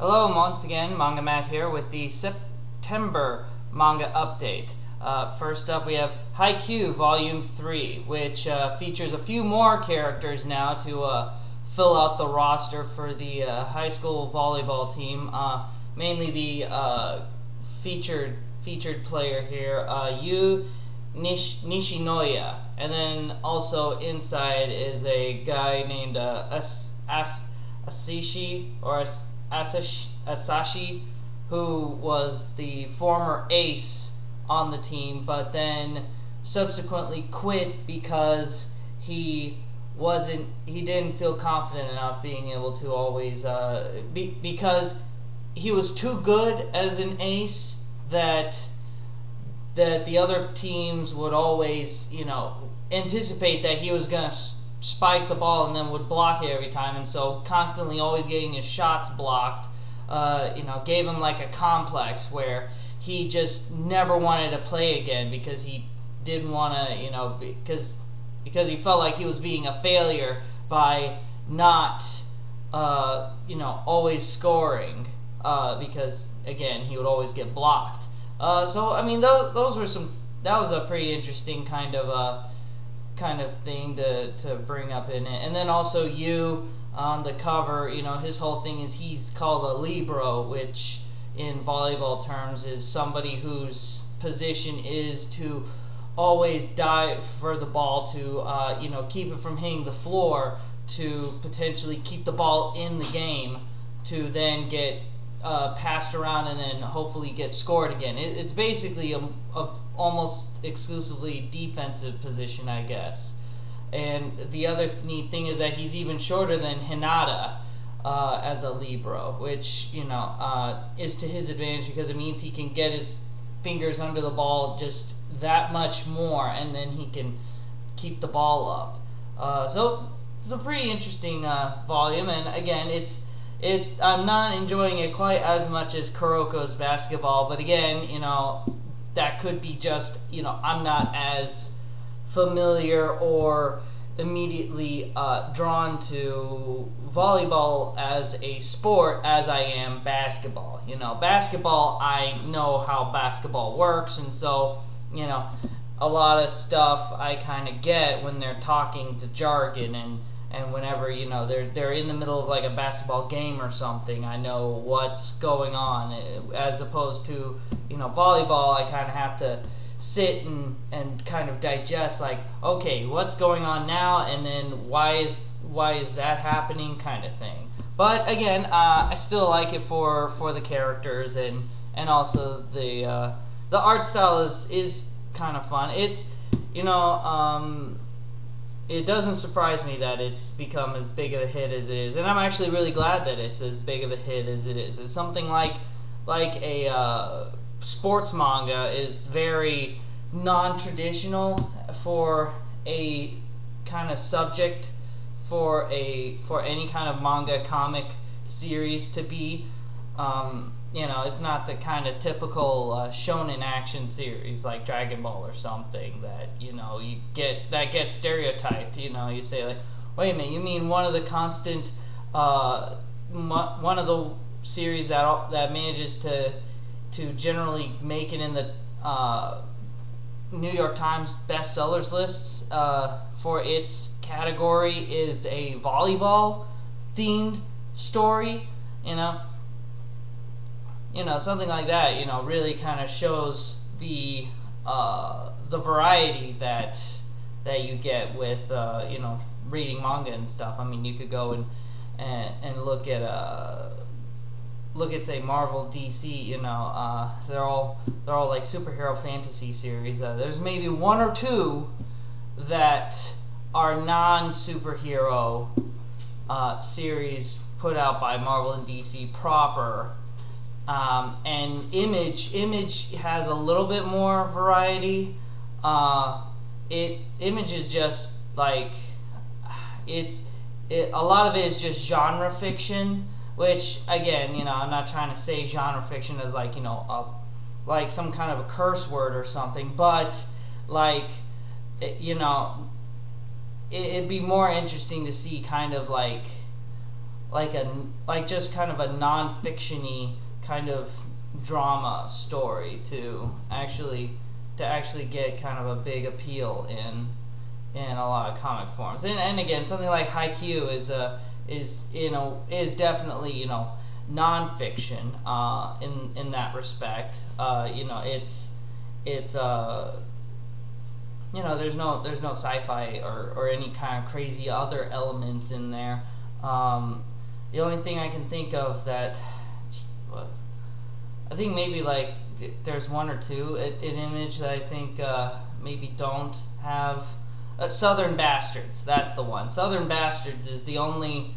Hello, once again, Mangamatt here with the September manga update. First up, we have Haikyuu Volume 3, which features a few more characters now to fill out the roster for the high school volleyball team. Mainly the featured player here, Yu Nishinoya, and then also inside is a guy named Asashi, who was the former ace on the team, but then subsequently quit because he didn't feel confident enough being able to always because he was too good as an ace that the other teams would always, anticipate that he was going to spike the ball and then would block it every time, and so constantly always getting his shots blocked, gave him like a complex where he just never wanted to play again because he didn't want to, because he felt like he was being a failure by not, always scoring, because again he would always get blocked. So I mean, that was a pretty interesting kind of thing to bring up in it. And then also Yu on the cover, his whole thing is he's called a libero, which in volleyball terms is somebody whose position is to always dive for the ball to keep it from hitting the floor, to potentially keep the ball in the game, to then get passed around and then hopefully get scored again. It's basically a almost exclusively defensive position, I guess. And the other neat thing is that he's even shorter than Hinata as a libero, which is to his advantage because it means he can get his fingers under the ball just that much more, and then he can keep the ball up. So it's a pretty interesting volume, and again, I'm not enjoying it quite as much as Kuroko's basketball, but again, that could be just, I'm not as familiar or immediately drawn to volleyball as a sport as I am basketball. Basketball, I know how basketball works, and so, a lot of stuff I kind of get when they're talking the jargon, and whenever they're in the middle of like a basketball game or something, I know what's going on, as opposed to volleyball. I kind of have to sit and kind of digest, like, okay, what's going on now, and then why is that happening, kind of thing. But again, I still like it for the characters, and also the art style is kind of fun. It's it doesn't surprise me that it's become as big of a hit as it is, and I'm actually really glad that it's as big of a hit as it is. It's something like a sports manga is very non-traditional for a kind of subject for any kind of manga comic series to be. It's not the kind of typical shonen action series like Dragon Ball or something that you get stereotyped. You say like, wait a minute, you mean one of the constant one of the series that manages to generally make it in the New York Times bestsellers lists for its category is a volleyball themed story, something like that, really kind of shows the variety that you get with reading manga and stuff. I mean, you could go and look at say Marvel, DC. They're all like superhero fantasy series. There's maybe one or two that are non-superhero series put out by Marvel and DC proper. And Image has a little bit more variety. Image is just like a lot of it is just genre fiction, which again, I'm not trying to say genre fiction as like like some kind of a curse word or something, but like it'd be more interesting to see kind of like like just kind of a non-fiction-y kind of drama story to actually get kind of a big appeal in a lot of comic forms. And again, something like Haikyuu is definitely, you know, non-fiction in that respect. You know, it's you know, there's no sci-fi or any kind of crazy other elements in there. The only thing I can think of that, I think maybe like there's one or two an image that I think maybe don't have. Southern Bastards, that's the one. Southern Bastards is the only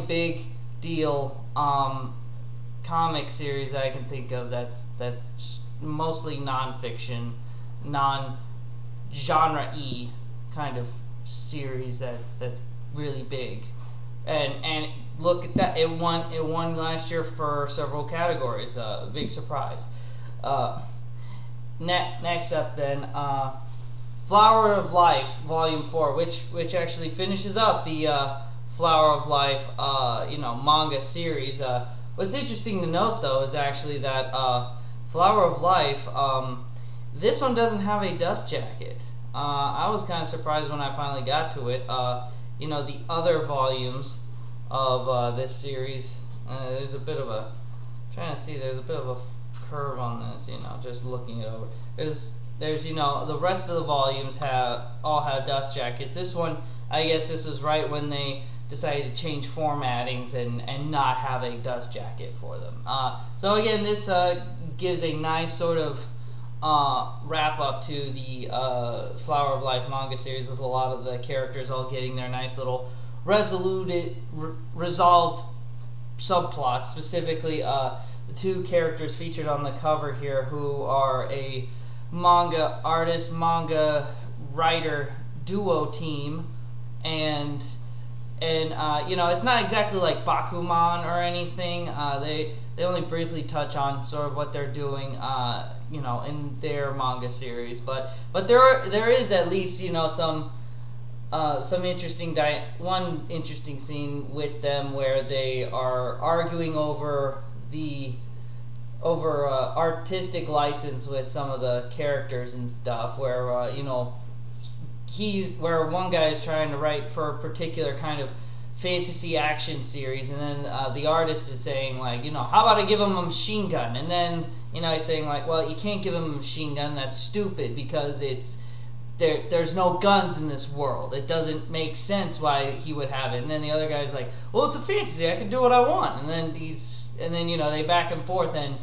big deal comic series that I can think of that's mostly non-fiction, non-genre-y kind of series that's really big. And look at that, it won last year for several categories. Big surprise. Next up then, Flower of Life Volume 4, which actually finishes up the Flower of Life you know, manga series. What's interesting to note though is actually that Flower of Life, this one doesn't have a dust jacket. I was kind of surprised when I finally got to it. You know, the other volumes of this series, there's a bit of a, trying to see, there's a bit of a curve on this, you know, just looking it over. There's you know, the rest of the volumes all have dust jackets. This one, I guess this was right when they decided to change formattings and not have a dust jacket for them. So again, this gives a nice sort of wrap up to the Flower of Life manga series, with a lot of the characters all getting their nice little resolved subplots. Specifically, the two characters featured on the cover here, who are a manga artist, manga writer duo team, and you know, it's not exactly like Bakuman or anything. They only briefly touch on sort of what they're doing, you know, in their manga series, but there is at least, you know, some interesting one interesting scene with them where they are arguing over artistic license with some of the characters and stuff, where you know, where one guy is trying to write for a particular kind of fantasy action series, and then the artist is saying, like, you know, how about I give him a machine gun? And then, you know, he's saying, like, well, you can't give him a machine gun, that's stupid, because there's no guns in this world. It doesn't make sense why he would have it. And then the other guy's like, well, it's a fantasy, I can do what I want. And then you know, they back and forth, and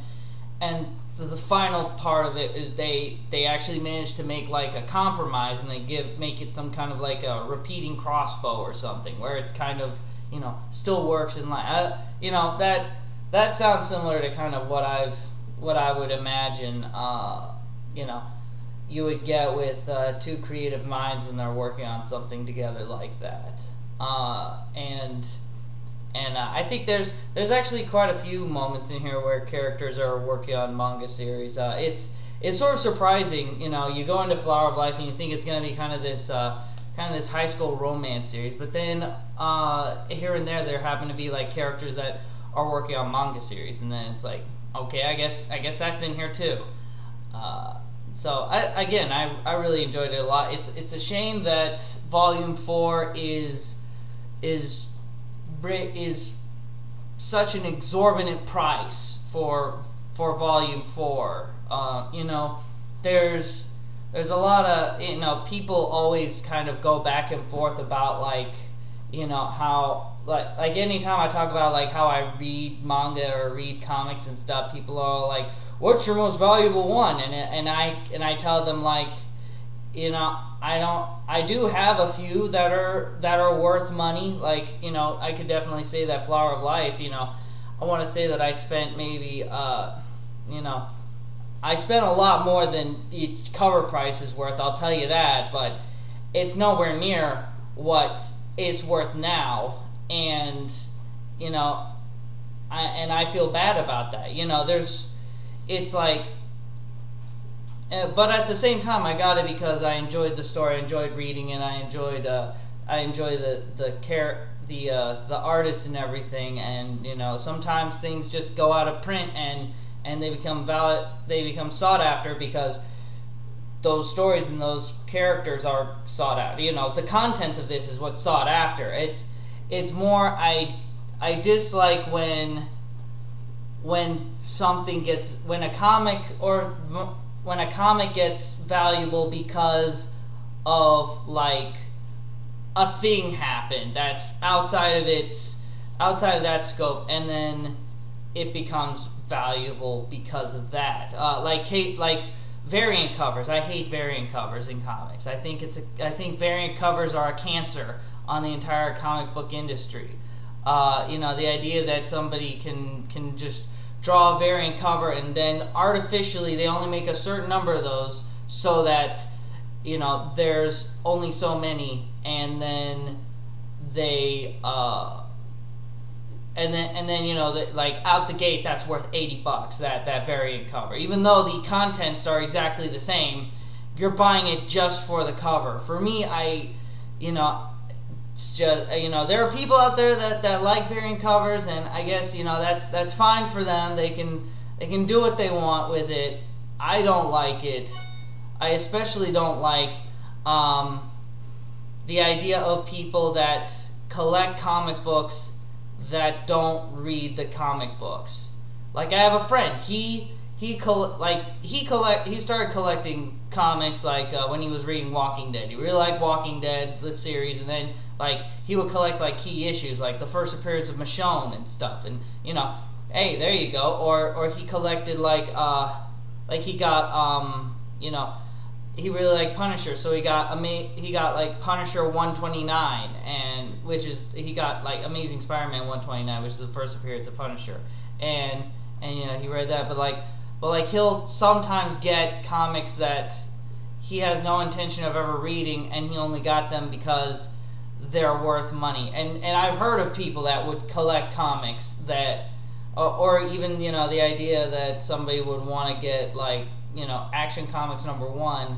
the final part of it is they actually manage to make like a compromise, and they make it some kind of like a repeating crossbow or something, where it's kind of, you know, still works in line. You know, that sounds similar to kind of what I would imagine you know, you would get with two creative minds when they're working on something together like that. And I think there's actually quite a few moments in here where characters are working on manga series. It's sort of surprising, you know. You go into Flower of Life and you think it's going to be kind of this high school romance series, but then here and there happen to be like characters that are working on manga series, and then it's like, okay, I guess that's in here too. So I really enjoyed it a lot. It's a shame that Volume 4 is such an exorbitant price for Volume 4. You know, there's a lot of, you know, people always kind of go back and forth about, like, you know, how like anytime I talk about like how I read manga or read comics and stuff, people are like, what's your most valuable one? And I tell them, like, you know, I do have a few that are worth money. Like, you know, I could definitely say that Flower of Life, you know, I want to say that I spent maybe you know, I spent a lot more than its cover price is worth, I'll tell you that, but it's nowhere near what it's worth now. And, you know, I feel bad about that. You know, it's like, but at the same time, I got it because I enjoyed the story, I enjoyed reading it, I enjoyed the the artist and everything, and you know, sometimes things just go out of print and they become sought after because those stories and those characters are sought after. You know, the contents of this is what's sought after. It's more, I dislike when a comic gets valuable because of like a thing happened that's outside of that scope, and then it becomes valuable because of that. Like variant covers. I hate variant covers in comics. I think variant covers are a cancer on the entire comic book industry. You know, the idea that somebody can just draw a variant cover and then artificially they only make a certain number of those so that, you know, there's only so many, and then they and then you know, like out the gate that's worth $80, that variant cover, even though the contents are exactly the same. You're buying it just for the cover. For me, you know, it's just, you know, there are people out there that like variant covers, and I guess, you know, that's fine for them. They can do what they want with it. I don't like it. I especially don't like the idea of people that collect comic books that don't read the comic books. Like, I have a friend. He started collecting comics like when he was reading Walking Dead. He really liked Walking Dead, the series, and then like he would collect like key issues, like the first appearance of Michonne and stuff. And you know, hey, there you go. Or he collected like he got you know, he really liked Punisher, so he got like Punisher 129, and he got like Amazing Spider-Man 129, which is the first appearance of Punisher, and you know, he read that, but like he'll sometimes get comics that he has no intention of ever reading, and he only got them because they're worth money. And I've heard of people that would collect comics that, or even, you know, the idea that somebody would want to get like, you know, Action Comics #1,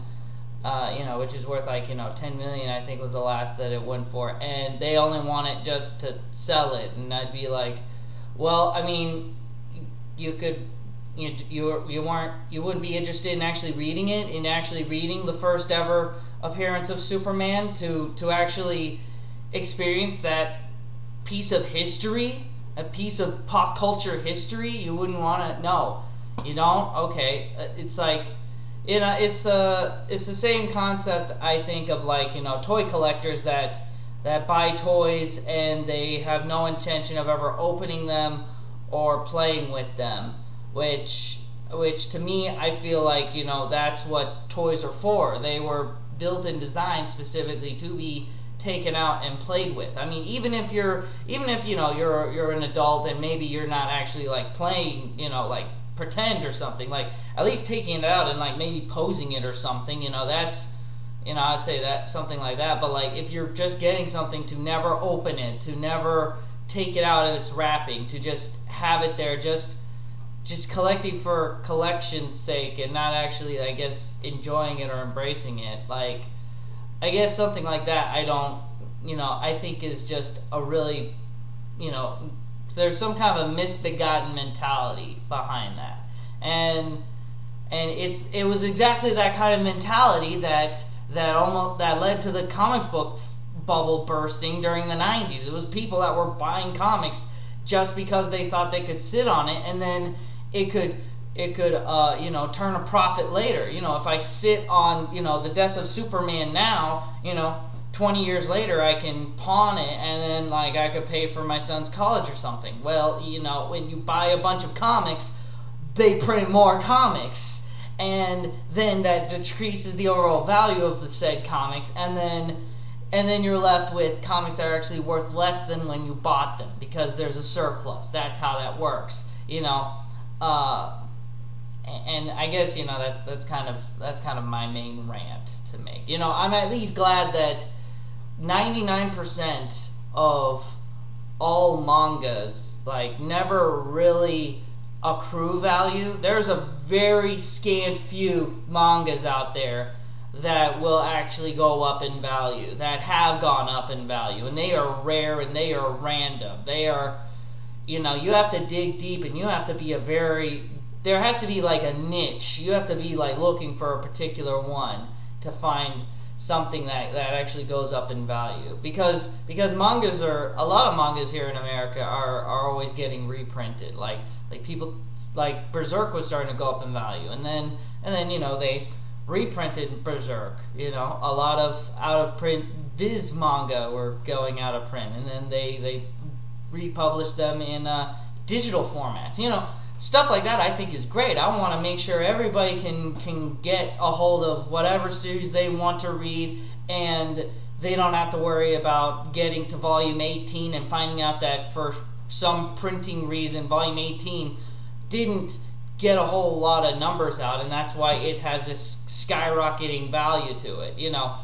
you know, which is worth like, you know, 10 million, I think was the last that it went for, and they only want it just to sell it. And I'd be like, well, I mean, you could, you wouldn't be interested in actually reading it, in actually reading the first ever appearance of Superman to actually experience that piece of history, a piece of pop culture history. You wouldn't want to. No, you don't. Okay, it's like, you know, it's the same concept, I think, of like, you know, toy collectors that buy toys and they have no intention of ever opening them or playing with them, which to me, I feel like, you know, that's what toys are for. They were built and designed specifically to be taken out and played with. I mean, even if you know, you're an adult and maybe you're not actually like playing, you know, like pretend or something, like at least taking it out and like maybe posing it or something, you know, that's, you know, I'd say that, something like that. But like, if you're just getting something, to never open it, to never take it out of its wrapping, to just have it there, just collecting for collection's sake and not actually, I guess, enjoying it or embracing it, like, I guess something like that, I don't, you know, I think is just a really, you know, there's some kind of a misbegotten mentality behind that, and it was exactly that kind of mentality that led to the comic book bubble bursting during the 90s. It was people that were buying comics just because they thought they could sit on it, and then it could you know, turn a profit later. You know, if I sit on, you know, the death of Superman now, you know, 20 years later I can pawn it and then like I could pay for my son's college or something. Well, you know, when you buy a bunch of comics, they print more comics, and then that decreases the overall value of the said comics, and then you're left with comics that are actually worth less than when you bought them because there's a surplus. That's how that works, you know. And I guess, you know, that's kind of my main rant to make. You know, I'm at least glad that 99% of all mangas like never really accrue value. There's a very scant few mangas out there that will actually go up in value, that have gone up in value, and they are rare and they are random. They are, you know, you have to dig deep, and you have to be there has to be like a niche. You have to be like looking for a particular one to find something that actually goes up in value, because mangas are, a lot of mangas here in America are always getting reprinted. Like people, like Berserk was starting to go up in value, and then you know, they reprinted Berserk. You know, a lot of out of print Viz manga were going out of print, and then they republished them in digital formats. You know, stuff like that I think is great. I want to make sure everybody can get a hold of whatever series they want to read, and they don't have to worry about getting to volume 18 and finding out that for some printing reason volume 18 didn't get a whole lot of numbers out, and that's why it has this skyrocketing value to it. You know,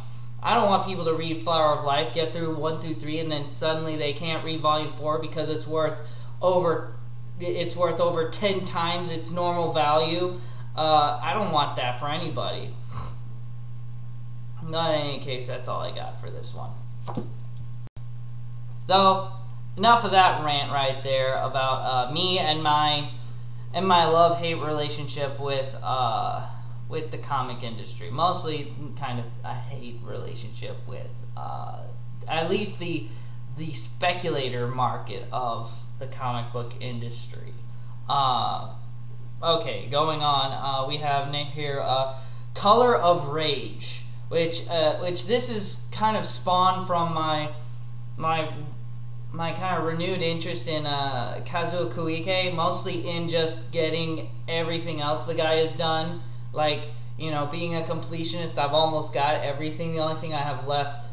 I don't want people to read Flower of Life, get through 1 through 3, and then suddenly they can't read volume 4 because it's worth over 10 times its normal value. I don't want that for anybody. Not in any case, that's all I got for this one. So, enough of that rant right there about me and my love-hate relationship with the comic industry. Mostly kind of a hate relationship with at least the speculator market of the comic book industry. Okay, going on, we have here Color of Rage, which this is kind of spawned from my kind of renewed interest in Kazuo Koike, mostly in just getting everything else the guy has done. Like, you know, being a completionist, I've almost got everything. The only thing I have left,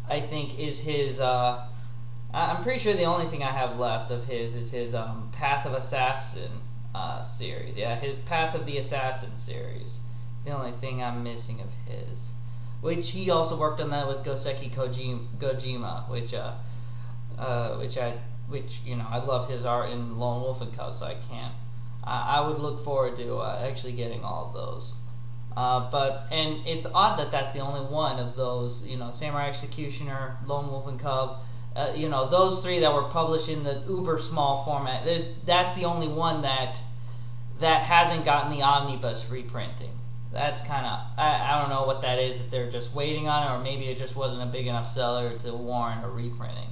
I think, is his I'm pretty sure the only thing I have left of his is his Path of Assassin series. Yeah, his Path of the Assassin series. It's the only thing I'm missing of his. Which he also worked on that with Goseki Gojima, which you know, I love his art in Lone Wolf and Cub, so I would look forward to actually getting all of those. And it's odd that that's the only one of those, you know, Samurai Executioner, Lone Wolf and Cub, you know, those three that were published in the uber small format. That's the only one that hasn't gotten the omnibus reprinting. That's kind of, I don't know what that is, if they're just waiting on it, or maybe it just wasn't a big enough seller to warrant a reprinting.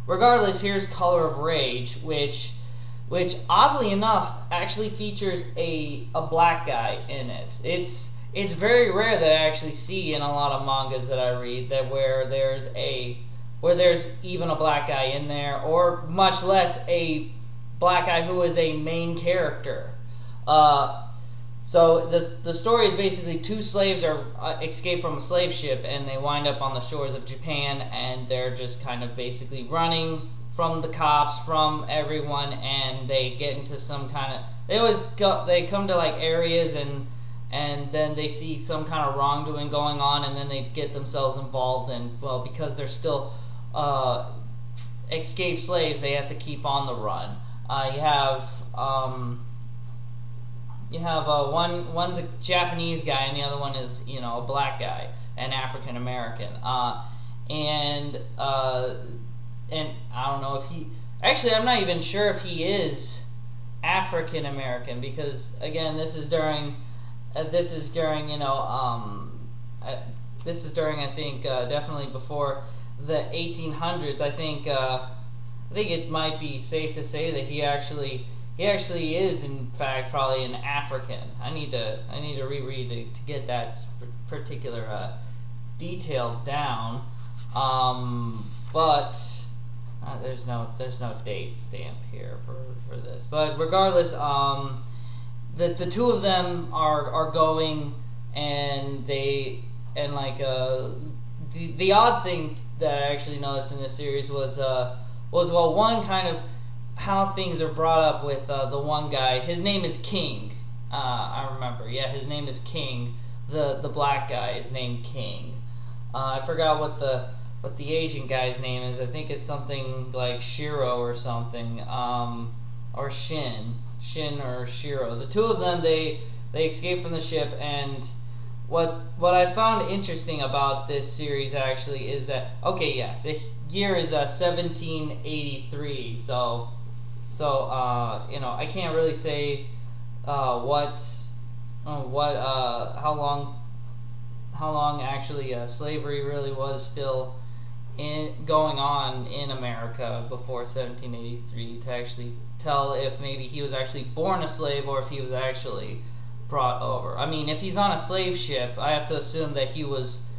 Regardless, here's Color of Rage, which oddly enough actually features a black guy in it. It's very rare that I actually see in a lot of mangas that I read that where there's even a black guy in there, or much less a black guy who is a main character. So the story is basically two slaves are escape from a slave ship, and they wind up on the shores of Japan, and they're just kind of basically running from the cops, from everyone, and they get into some kind of, they come to like areas, and then they see some kind of wrongdoing going on, and then they get themselves involved, and well, because they're still escaped slaves, they have to keep on the run. You have one's a Japanese guy, and the other one is, you know, a black guy, an African American, and I don't know if he, actually I'm not even sure if he is African American, because again this is during you know, this is during, I think, definitely before the 1800s. I think it might be safe to say that he actually is in fact probably an African. I need to reread to get that particular detail down. But there's no date stamp here for this. But regardless, the two of them are going, and the odd thing that I actually noticed in this series was well, one, kind of how things are brought up with the one guy. His name is King. I remember. Yeah, his name is King. The black guy is named King. I forgot what the Asian guy's name is. I think it's something like Shiro or something, or Shin or Shiro. The two of them, they escape from the ship, and what I found interesting about this series actually is that, okay, yeah, the year is 1783, so you know, I can't really say how long actually slavery really was still going on in America before 1783 to actually tell if maybe he was actually born a slave or if he was actually brought over. I mean, if he's on a slave ship, I have to assume that he was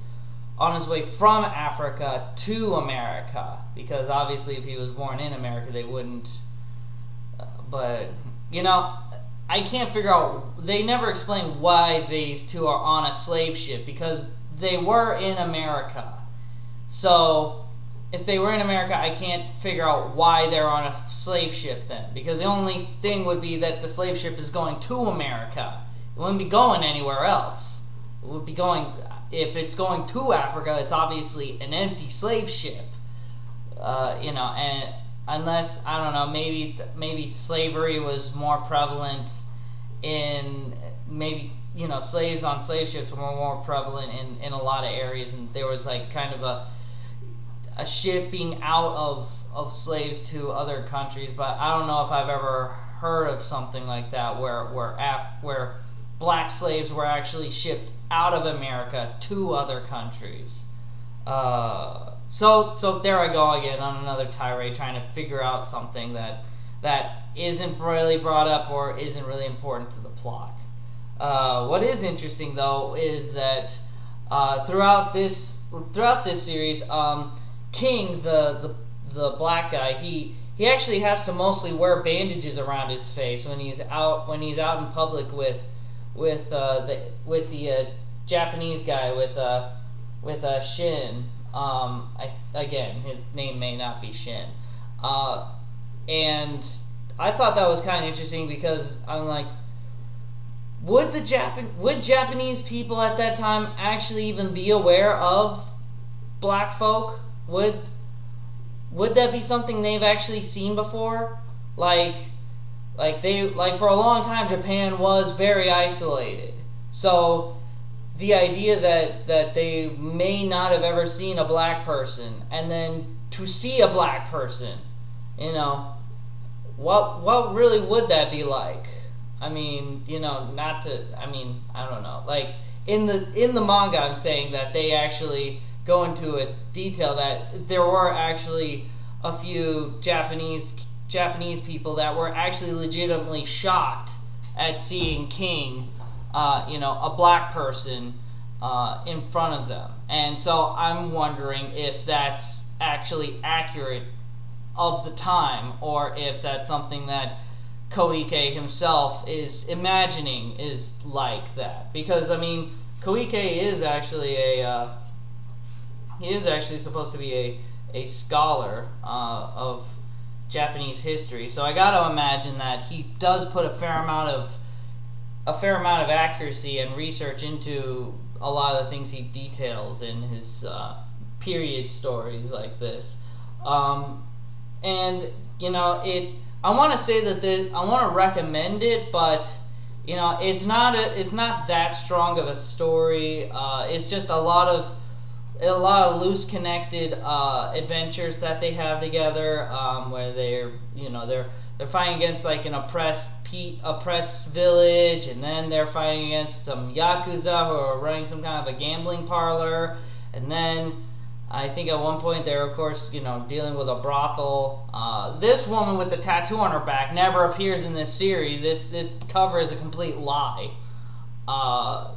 on his way from Africa to America, because obviously if he was born in America, they wouldn't. But, you know, I can't figure out, they never explain why these two are on a slave ship, because they were in America. So, if they were in America, I can't figure out why they're on a slave ship then, because the only thing would be that the slave ship is going to America. It wouldn't be going anywhere else. It would be going, if it's going to Africa, it's obviously an empty slave ship. You know, and unless, I don't know, maybe slavery was more prevalent in, maybe, you know, slaves on slave ships were more prevalent in a lot of areas, and there was like kind of a shipping out of slaves to other countries. But I don't know if I've ever heard of something like that where black slaves were actually shipped out of America to other countries. So there I go again on another tirade, trying to figure out something that isn't really brought up or isn't really important to the plot. What is interesting though is that throughout this series, King, the black guy, he actually has to mostly wear bandages around his face when he's out in public with the Japanese guy with Shin. Again, his name may not be Shin. And I thought that was kind of interesting, because I'm like, would Japanese people at that time actually even be aware of black folk? Would that be something they've actually seen before? Like for a long time, Japan was very isolated. So the idea that they may not have ever seen a black person, and then to see a black person, you know, what really would that be like? I mean, you know, I don't know. Like in the manga, I'm saying that they actually go into a detail that there were actually a few Japanese people that were actually legitimately shocked at seeing King, you know, a black person in front of them. And so I'm wondering if that's actually accurate of the time, or if that's something that Koike himself is imagining is like that. Because, I mean, Koike is actually he is actually supposed to be a scholar of Japanese history, so I gotta imagine that he does put a fair amount of accuracy and research into a lot of the things he details in his period stories like this. And you know, I want to say that I want to recommend it, but you know, it's not that strong of a story. It's just a lot of loose connected adventures that they have together, where they're fighting against like an oppressed village, and then they're fighting against some yakuza who are running some kind of a gambling parlor, and then I think at one point they're, of course, you know, dealing with a brothel. This woman with the tattoo on her back never appears in this series. This cover is a complete lie.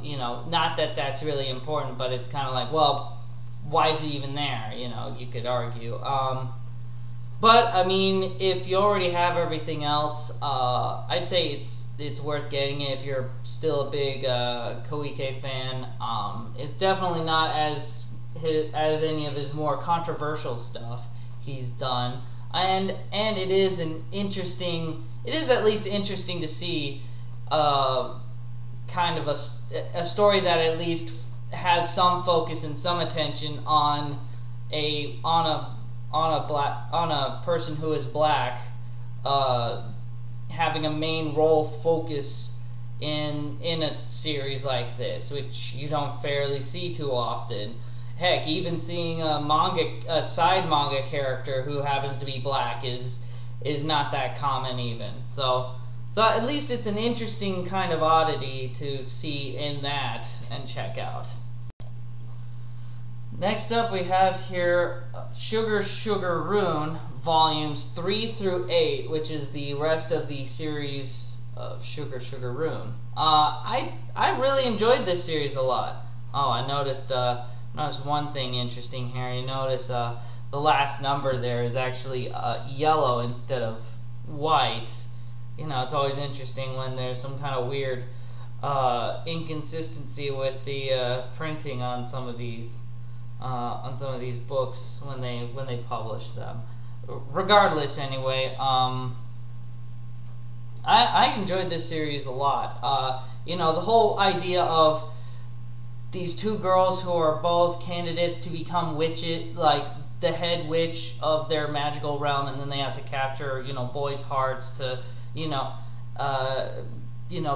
You know, not that that's really important, but it's kind of like, well, why is it even there? You know, you could argue. But I mean, if you already have everything else, I'd say it's worth getting it if you're still a big Koike fan. It's definitely not as any of his more controversial stuff he's done, and it is at least interesting to see kind of a story that at least has some focus and some attention on a person who is black, having a main role focus in a series like this, which you don't fairly see too often. Heck, even seeing a side manga character who happens to be black is not that common even. So at least it's an interesting kind of oddity to see in that and check out. Next up we have here Sugar Sugar Rune volumes 3 through 8, which is the rest of the series of Sugar Sugar Rune. I really enjoyed this series a lot. Oh, I noticed one thing interesting here. You notice the last number there is actually yellow instead of white. You know, it's always interesting when there's some kind of weird inconsistency with the printing on some of these books when they publish them. Regardless, anyway, I enjoyed this series a lot. You know, the whole idea of these two girls who are both candidates to become witches, like the head witch of their magical realm, and then they have to capture, you know, boys' hearts to,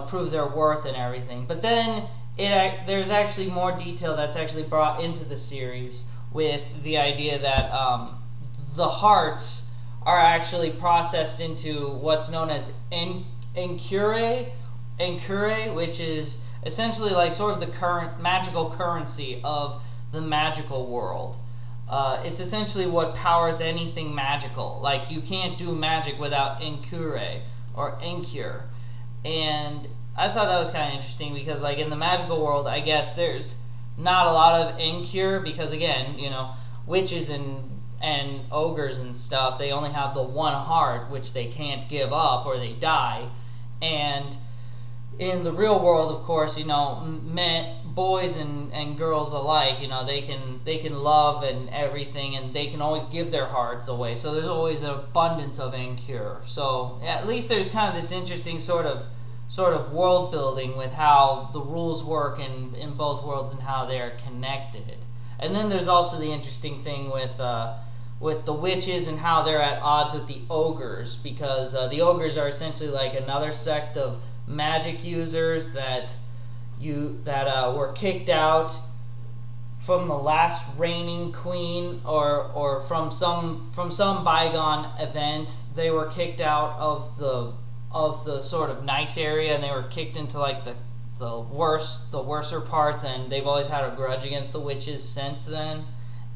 prove their worth and everything. But then there's actually more detail that's actually brought into the series with the idea that the hearts are actually processed into what's known as enkure, which is essentially like sort of the current magical currency of the magical world. It's essentially what powers anything magical. Like, you can't do magic without enkure or encure. And I thought that was kind of interesting because, like, in the magical world, I guess there's not a lot of encure because, again, you know, witches and ogres and stuff, they only have the one heart, which they can't give up or they die. And in the real world, of course, you know, boys and girls alike, you know, they can love and everything, and they can always give their hearts away. So there's always an abundance of encure. So at least there's kind of this interesting sort of world building with how the rules work in both worlds and how they're connected. And then there's also the interesting thing with the witches and how they're at odds with the ogres, because the ogres are essentially like another sect of magic users that were kicked out from the last reigning queen or from some bygone event. They were kicked out of the sort of nice area, and they were kicked into like the worser parts, and they've always had a grudge against the witches since then.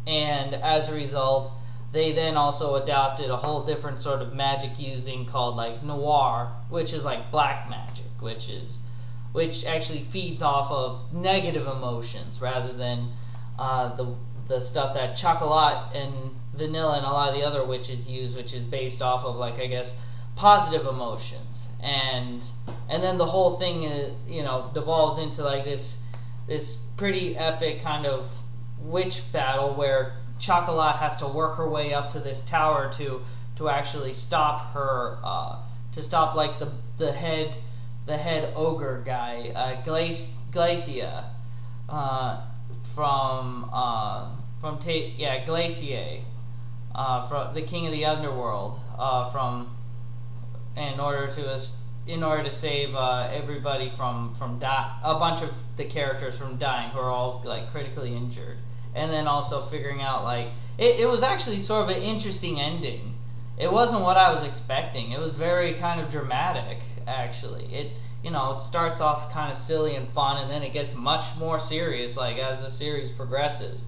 And as a result, they then also adopted a whole different sort of magic using called like noir, which is like black magic, which actually feeds off of negative emotions rather than the stuff that Chocolat and Vanilla and a lot of the other witches use, which is based off of, like, I guess, positive emotions. And then the whole thing devolves into like this pretty epic kind of witch battle where Chocolat has to work her way up to this tower to actually stop her, to stop like the head ogre guy, Glacia, Glacier, from the king of the underworld, in order to save everybody from a bunch of the characters from dying, who are all like critically injured. And then also figuring out, like, it was actually sort of an interesting ending. It wasn't what I was expecting. It was very kind of dramatic, actually. It starts off kind of silly and fun, and then it gets much more serious, like, as the series progresses.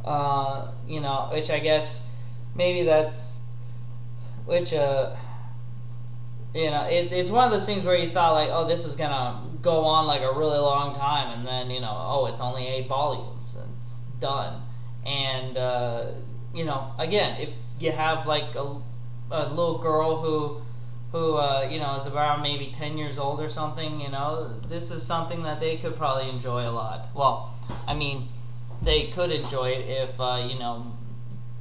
Which I guess maybe that's, it's one of those things where you thought, like, oh, this is gonna go on like a really long time, and then, oh, it's only 8 volumes, and it's done. And, again, if you have, like, a little girl who is around maybe 10 years old or something, this is something that they could probably enjoy a lot. Well, I mean, they could enjoy it if,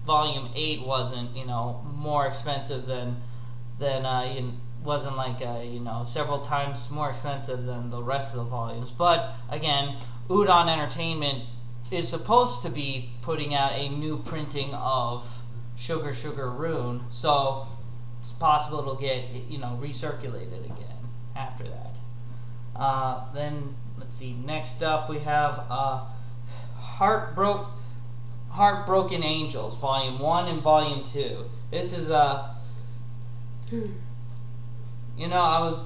Volume 8 wasn't, more expensive than wasn't like, several times more expensive than the rest of the volumes. But, again, Udon Entertainment is supposed to be putting out a new printing of Sugar Sugar Rune, so it's possible it'll get, recirculated again after that. Then let's see. Next up we have Heartbroken Angels, Volume 1 and Volume 2. This is you know, I was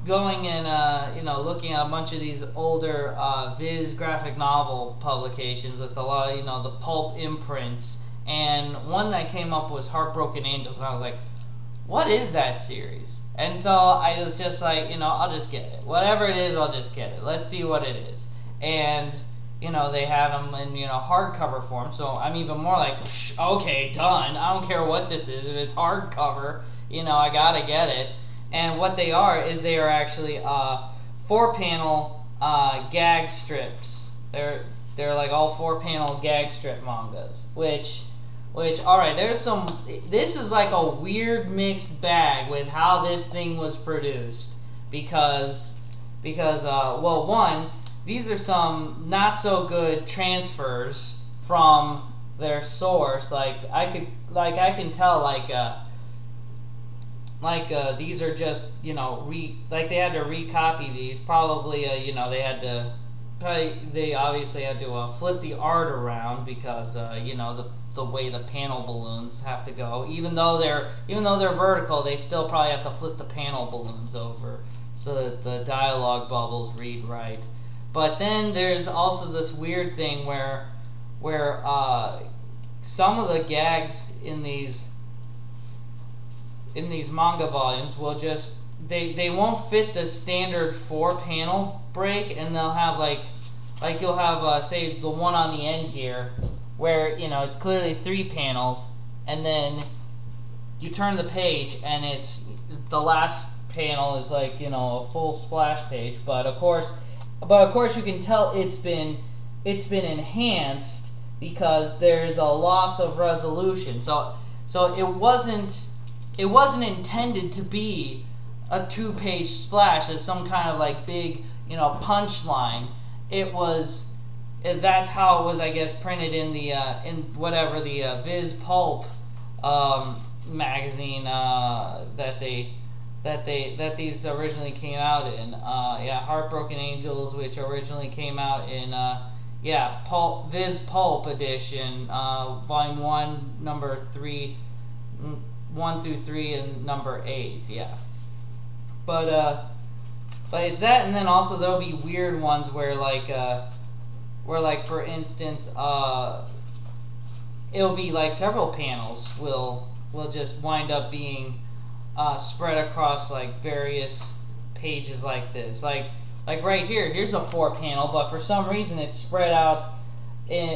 going and you know, looking at a bunch of these older Viz graphic novel publications with a lot of, you know, the pulp imprints, and one that came up was Heartbroken Angels, and I was like, what is that series? And so I was just like, you know, I'll just get it. Whatever it is, I'll just get it. Let's see what it is. And, you know, they had them in, you know, hardcover form, so I'm even more like, okay, done. I don't care what this is. If it's hardcover, you know, I gotta get it. And what they are is they are actually 4-panel gag strips. They're like all 4-panel gag strip mangas, which all right, there's some. This is like a weird mixed bag with how this thing was produced, because well, one, these are some not so good transfers from their source. Like I can tell these are just, you know, they had to recopy these. Probably you know, they obviously had to flip the art around because you know, the way the panel balloons have to go. Even though they're vertical, they still probably have to flip the panel balloons over so that the dialogue bubbles read right. But then there's also this weird thing where some of the gags in these manga volumes will just they won't fit the standard 4-panel break, and they'll have like you'll have say the one on the end here, where, you know, it's clearly 3 panels, and then you turn the page and it's the last panel is like, you know, a full splash page, but of course you can tell it's been enhanced because there's a loss of resolution. So it wasn't intended to be a 2-page splash as some kind of like big, you know, punchline. That's how it was, I guess, printed in the whatever the Viz Pulp magazine that these originally came out in. Yeah, Heartbroken Angels, which originally came out in yeah, Viz Pulp edition, volume 1, number 3, 1 through 3, and number 8. Yeah, but it's that, and then also there'll be weird ones where like for instance, it'll be like several panels will just wind up being spread across like various pages like this. Like right here, here's a 4-panel, but for some reason it's spread out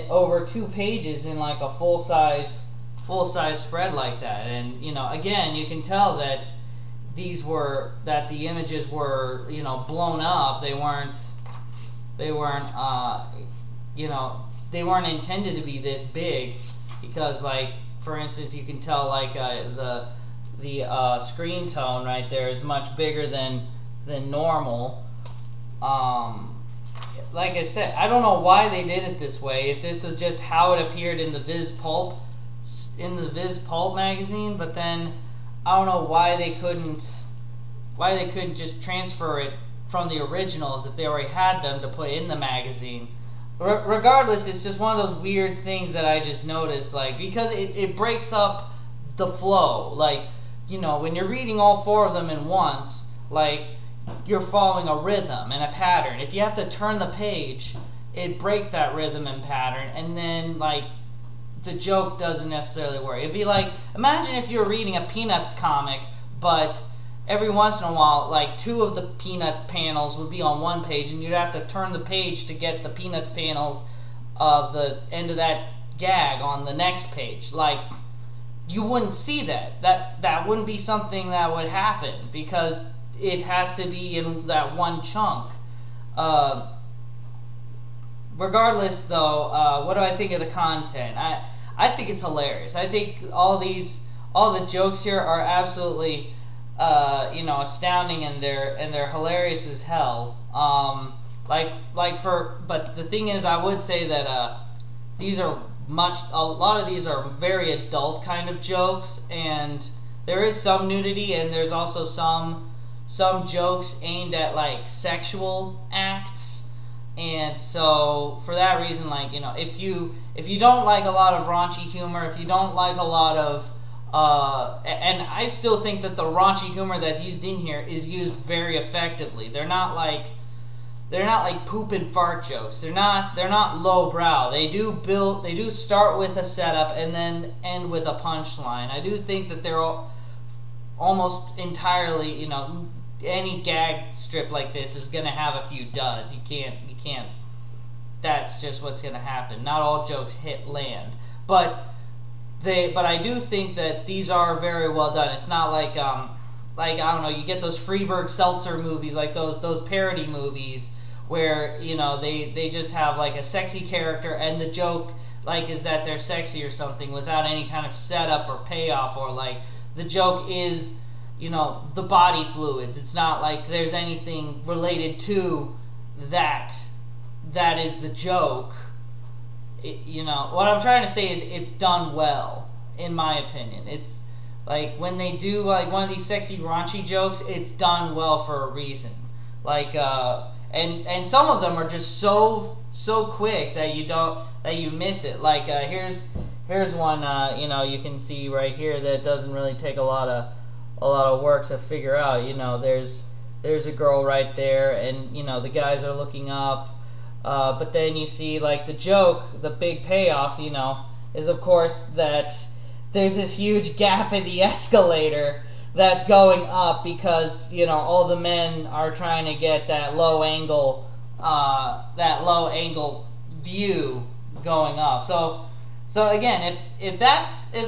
over 2 pages in like a full size spread like that. And, you know, again, you can tell that the images were, you know, blown up. They weren't you know, they weren't intended to be this big, because, like, for instance, you can tell like the screen tone right there is much bigger than normal. Like I said, I don't know why they did it this way. If this is just how it appeared in the Viz Pulp magazine, but then I don't know why they couldn't just transfer it from the originals if they already had them to put in the magazine. Regardless, it's just one of those weird things that I just noticed, like, because it breaks up the flow. Like, you know, when you're reading all 4 of them in once, like, you're following a rhythm and a pattern. If you have to turn the page, it breaks that rhythm and pattern, and then, like, the joke doesn't necessarily work. It'd be like, imagine if you were reading a Peanuts comic, but every once in a while, like, 2 of the Peanut panels would be on one page, and you'd have to turn the page to get the Peanuts panels of the end of that gag on the next page. Like, you wouldn't see that. That wouldn't be something that would happen, because it has to be in that one chunk. Regardless, though, what do I think of the content? I think it's hilarious. I think all the jokes here are absolutely you know, astounding, and they're hilarious as hell. But the thing is, I would say that a lot of these are very adult kind of jokes, and there is some nudity, and there's also some some jokes aimed at like sexual acts, and so for that reason, like, you know, if you don't like a lot of raunchy humor, if you don't like a lot of and I still think that the raunchy humor that's used in here is used very effectively. They're not like poop and fart jokes. They're not lowbrow. They do start with a setup and then end with a punchline. I do think that they're almost entirely, you know, any gag strip like this is gonna have a few duds. You can't. That's just what's gonna happen. Not all jokes land, but I do think that these are very well done. It's not like I don't know, you get those Freeburg Seltzer movies, like those parody movies where, you know, they just have like a sexy character and the joke like is that they're sexy or something without any kind of setup or payoff, or like the joke is, you know, the body fluids. It's not like there's anything related to that is the joke. You know, what I'm trying to say is it's done well, in my opinion. It's like when they do like one of these sexy raunchy jokes, it's done well for a reason. Like and some of them are just so quick that you miss it. Like here's one you know, you can see right here that doesn't really take a lot of work to figure out. You know, there's a girl right there, and you know the guys are looking up. But then you see, like, the joke, the big payoff, you know, is of course that there's this huge gap in the escalator that's going up because, you know, all the men are trying to get that low angle view going up. So again, if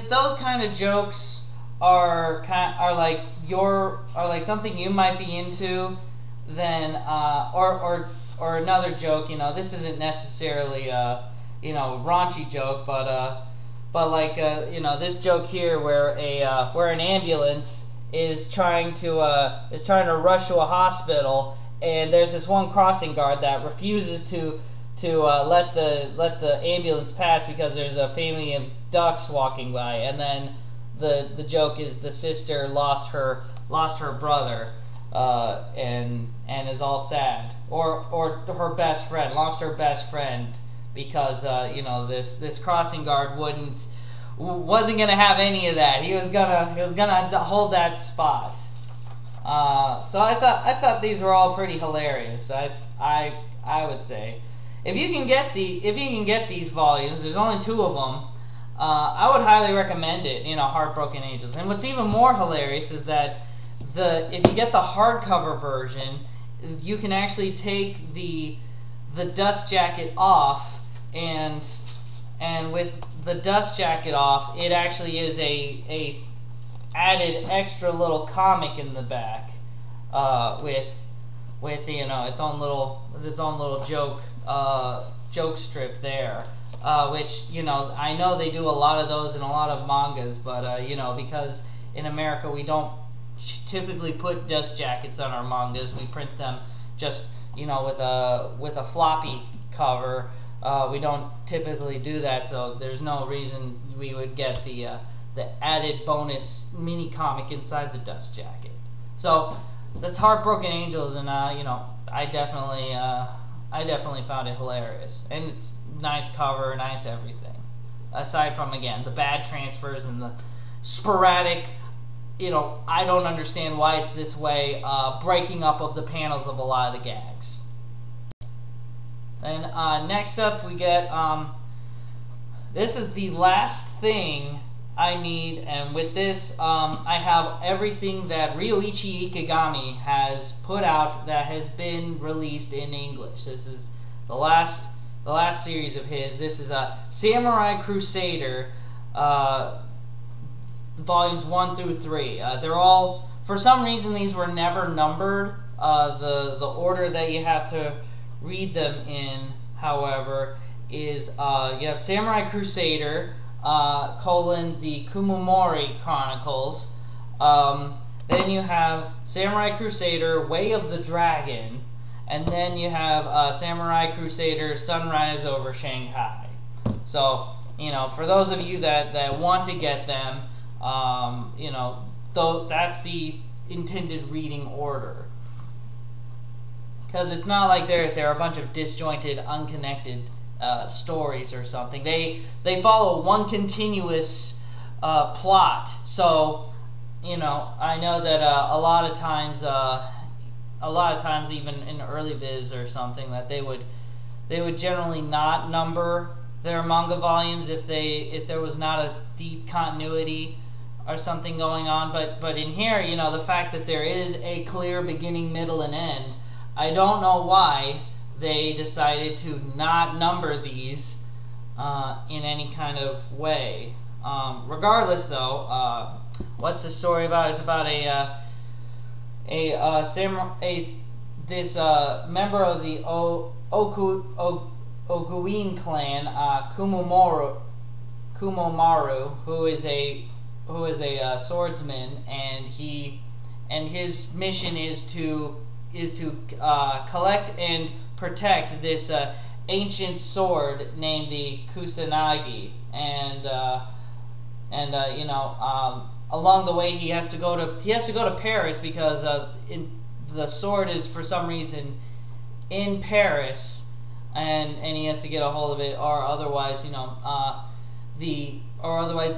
those kind of jokes are like something you might be into, then or another joke, you know, this isn't necessarily you know, raunchy joke, but like you know, this joke here where an ambulance is trying to rush to a hospital, and there's this one crossing guard that refuses to let the ambulance pass because there's a family of ducks walking by, and then the joke is the sister lost her brother. And is all sad, or her best friend lost her best friend because you know, this crossing guard wasn't gonna have any of that. He was gonna hold that spot. So I thought these were all pretty hilarious. I would say if you can get these volumes, there's only 2 of them. I would highly recommend it. You know, Heartbroken Angels. And what's even more hilarious is that if you get the hardcover version, you can actually take the dust jacket off, and with the dust jacket off, it actually is a added extra little comic in the back, with you know, its own little joke strip there, which, you know, I know they do a lot of those in a lot of mangas, but you know, because in America we don't typically put dust jackets on our mangas. We print them just, you know, with a floppy cover. We don't typically do that, so there's no reason we would get the added bonus mini comic inside the dust jacket. So that's Heartbroken Angels, and you know, I definitely found it hilarious, and it's nice cover, nice everything. Aside from, again, the bad transfers and the sporadic, you know, I don't understand why it's this way, breaking up of the panels of a lot of the gags. And next up we get, this is the last thing I need, and with this I have everything that Ryoichi Ikegami has put out that has been released in English. This is the last series of his. This is a Samurai Crusader, volumes 1 through 3. They're all, for some reason, these were never numbered. The order that you have to read them in, however, is you have Samurai Crusader, the Kumomori Chronicles. Then you have Samurai Crusader, Way of the Dragon, and then you have Samurai Crusader, Sunrise over Shanghai. So, you know, for those of you that want to get them, you know, that's the intended reading order. Because it's not like they're a bunch of disjointed, unconnected stories or something. They follow one continuous plot. So, you know, I know that a lot of times even in early viz or something, that they would generally not number their manga volumes if there was not a deep continuity or something going on. But in here, you know, the fact that there is a clear beginning, middle, and end, I don't know why they decided to not number these in any kind of way. Regardless, though, what's the story about? It's about this member of the Oguin clan, Kumomaru, who is a swordsman, and his mission is to collect and protect this ancient sword named the Kusanagi, and you know, along the way he has to go to Paris because the sword is for some reason in Paris, and he has to get a hold of it, or otherwise, you know, the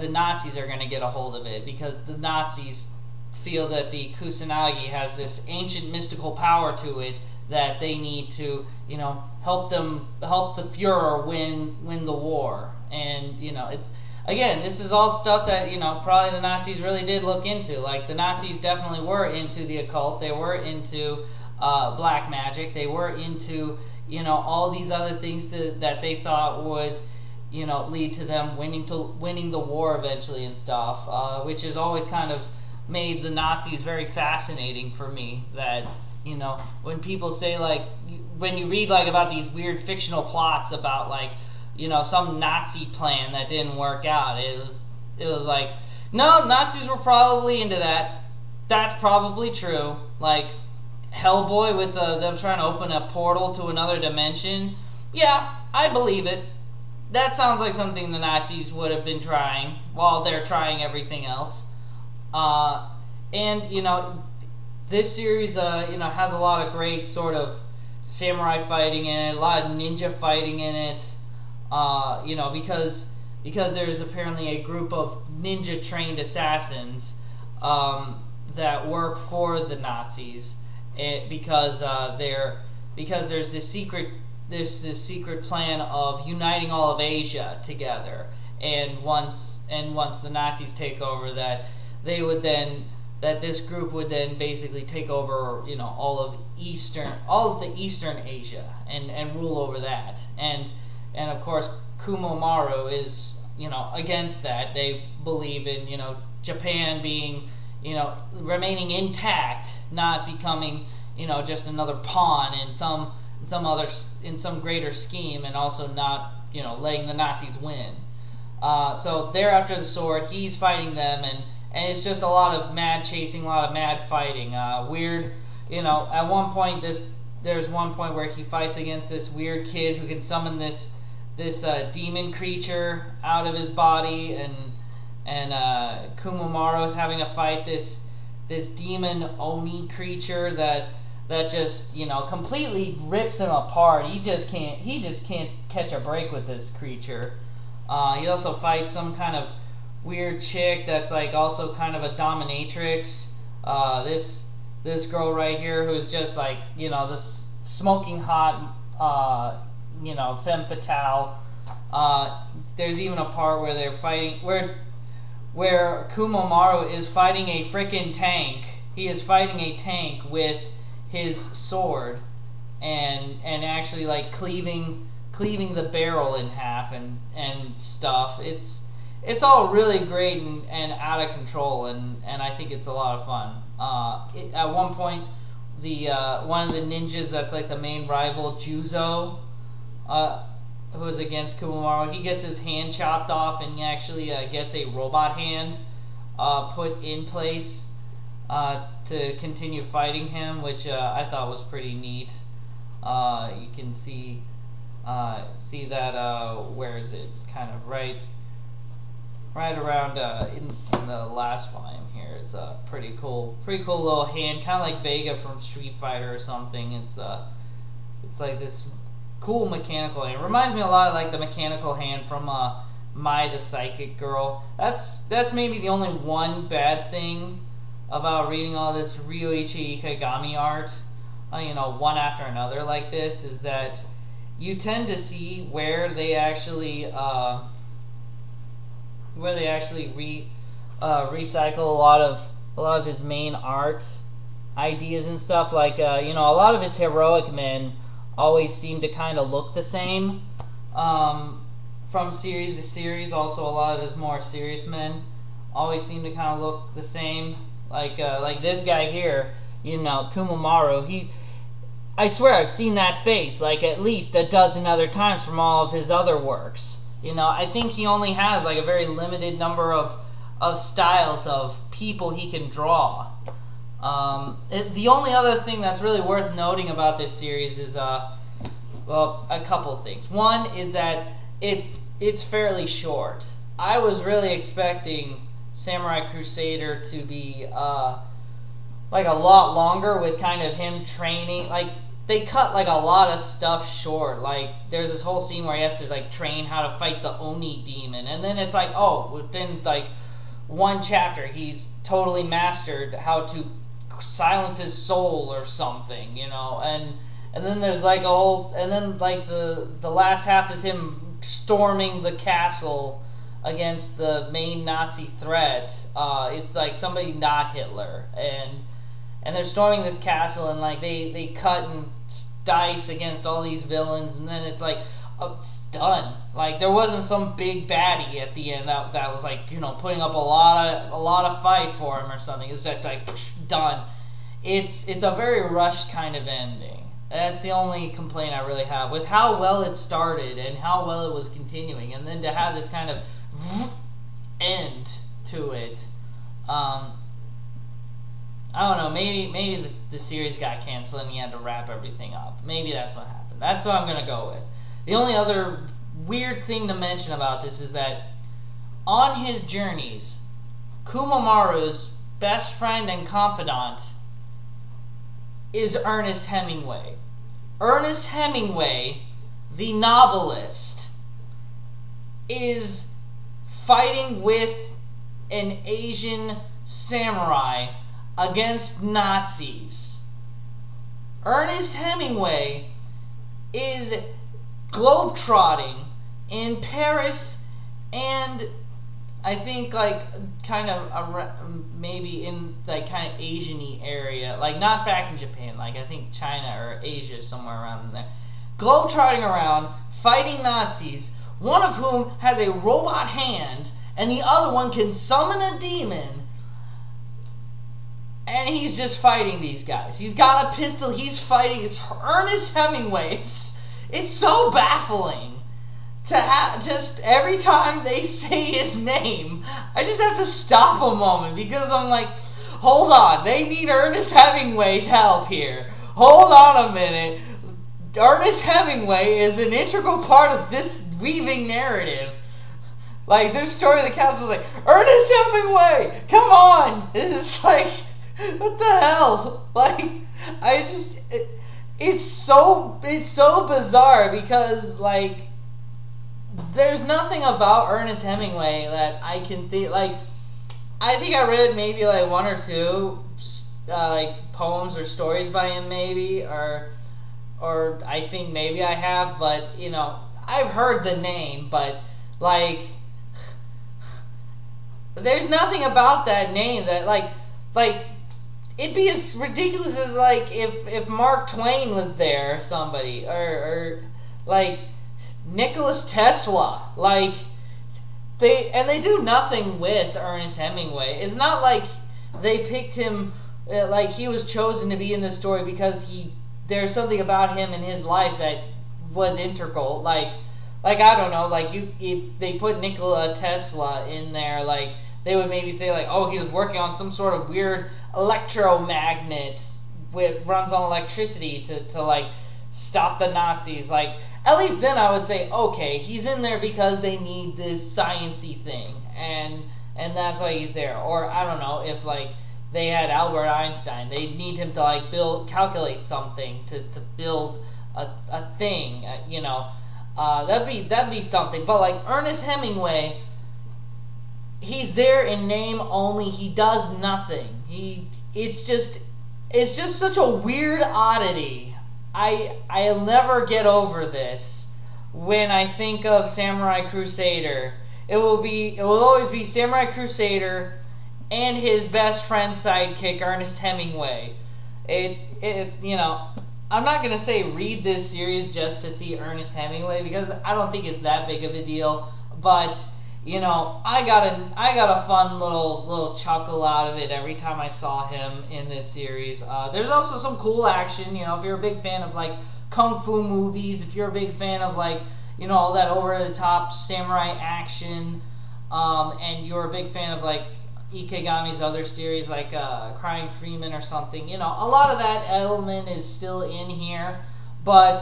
Nazis are going to get a hold of it, because the Nazis feel that the Kusanagi has this ancient mystical power to it that they need to, you know, help the Führer win the war. And, you know, it's, again, this is all stuff that, you know, probably the Nazis really did look into. Like, the Nazis definitely were into the occult. They were into black magic. They were into, you know, all these other things that they thought would, you know, lead to them winning the war eventually and stuff, which has always kind of made the Nazis very fascinating for me. That, you know, when people say, like, when you read, like, about these weird fictional plots about, like, you know, some Nazi plan that didn't work out, it was like, no, Nazis were probably into that. That's probably true. Like, Hellboy with them trying to open a portal to another dimension. Yeah, I believe it. That sounds like something the Nazis would have been trying while they're trying everything else. And, you know, this series, you know, has a lot of great sort of samurai fighting in it, a lot of ninja fighting in it. You know, because there's apparently a group of ninja-trained assassins that work for the Nazis, because there's this secret plan of uniting all of Asia together, and once the Nazis take over, that this group would then basically take over, you know, all of the Eastern Asia and rule over that. And of course, Kumomaru is, you know, against that. They believe in, you know, Japan being, you know, remaining intact, not becoming, you know, just another pawn in some greater scheme, and also not, you know, letting the Nazis win. So they're after the sword. He's fighting them, and it's just a lot of mad chasing, a lot of mad fighting. Weird, you know. At one point, there's one point where he fights against this weird kid who can summon this demon creature out of his body, and Kumomaru is having to fight this demon Oni creature that just, you know, completely rips him apart. He just can't catch a break with this creature. He also fights some kind of weird chick that's like also kind of a dominatrix. This girl right here who's just like, you know, this smoking hot, you know, femme fatale. There's even a part where they're fighting, where Kumomaru is fighting a frickin' tank. He is fighting a tank with his sword, and actually, like, cleaving the barrel in half and stuff. It's all really great and out of control, and I think it's a lot of fun. At one point, one of the ninjas that's like the main rival, Juzo, who is against Kumomaru, he gets his hand chopped off, and he actually gets a robot hand put in place to continue fighting him, which I thought was pretty neat. You can see that, where is it? Kind of right right around in the last volume here. It's a pretty cool little hand, kind of like Vega from Street Fighter or something. It's like this cool mechanical hand. It reminds me a lot of like the mechanical hand from Mai the Psychic Girl. That's maybe the only one bad thing about reading all this Ryoichi Ikegami art, you know, one after another like this, is that you tend to see where they actually recycle a lot of his main art ideas and stuff. Like you know, a lot of his heroic men always seem to kind of look the same from series to series. Also, a lot of his more serious men always seem to kind of look the same. Like this guy here, you know, Kumamoru. I swear I've seen that face like at least a dozen other times from all of his other works. You know, I think he only has like a very limited number of styles of people he can draw. The only other thing that's really worth noting about this series is well, a couple things. One is that it's fairly short. I was really expecting Samurai Crusader to be like a lot longer, with kind of him training. Like they cut like a lot of stuff short. Like there's this whole scene where he has to like train how to fight the Oni demon, and then it's like, oh, within like one chapter he's totally mastered how to silence his soul or something, you know. And then there's like a whole, and then like the last half is him storming the castle against the main Nazi threat. It's like somebody not Hitler, and they're storming this castle, and like they cut and dice against all these villains, and then it's like, oh, it's done. Like there wasn't some big baddie at the end that was like, you know, putting up a lot of fight for him or something. It's just like done. It's a very rushed kind of ending. That's the only complaint I really have with how well it started and how well it was continuing, and then to have this kind of end to it. I don't know, maybe the series got canceled and he had to wrap everything up. Maybe that's what happened. That's what I'm going to go with. The only other weird thing to mention about this is that on his journeys, Kumamoru's best friend and confidant is Ernest Hemingway. Ernest Hemingway, the novelist, is fighting with an Asian samurai against Nazis. Ernest Hemingway is globetrotting in Paris and I think like kind of maybe in like kind of Asian-y area, like not back in Japan, like I think China or Asia, somewhere around in there, globetrotting around fighting Nazis, one of whom has a robot hand and the other one can summon a demon, and he's just fighting these guys. He's got a pistol, he's fighting. It's Ernest Hemingway. It's so baffling to have, just every time they say his name, I just have to stop a moment because I'm like, hold on, they need Ernest Hemingway's help here. Hold on a minute. Ernest Hemingway is an integral part of this weaving narrative. Like, their story of the castle is like, Ernest Hemingway, come on! It's like, what the hell? Like, I just, it's so bizarre because, like, there's nothing about Ernest Hemingway that I can think, like, I think I read maybe like one or two like poems or stories by him maybe, or I think maybe I have, but you know, I've heard the name, but like there's nothing about that name that like it'd be as ridiculous as like if Mark Twain was there or somebody, or like Nicholas Tesla. Like they do nothing with Ernest Hemingway. It's not like they picked him like he was chosen to be in this story because there's something about him in his life that was integral. Like I don't know, like if they put Nikola Tesla in there, like they would maybe say like, oh, he was working on some sort of weird electromagnet which runs on electricity to like stop the Nazis. Like, at least then I would say, okay, he's in there because they need this science-y thing, and that's why he's there. Or, I don't know, if, like, they had Albert Einstein, they'd need him to, like, calculate something to build a thing, you know. That'd be something. But, like, Ernest Hemingway, he's there in name only. He does nothing. It's just such a weird oddity. I'll never get over this. When I think of Samurai Crusader, it will always be Samurai Crusader and his best friend sidekick Ernest Hemingway. You know, I'm not gonna say read this series just to see Ernest Hemingway, because I don't think it's that big of a deal. But you know, I got a fun little chuckle out of it every time I saw him in this series. There's also some cool action. You know, if you're a big fan of like kung fu movies, if you're a big fan of like, you know, all that over the top samurai action, and you're a big fan of like Ikegami's other series like Crying Freeman or something, you know, a lot of that element is still in here. But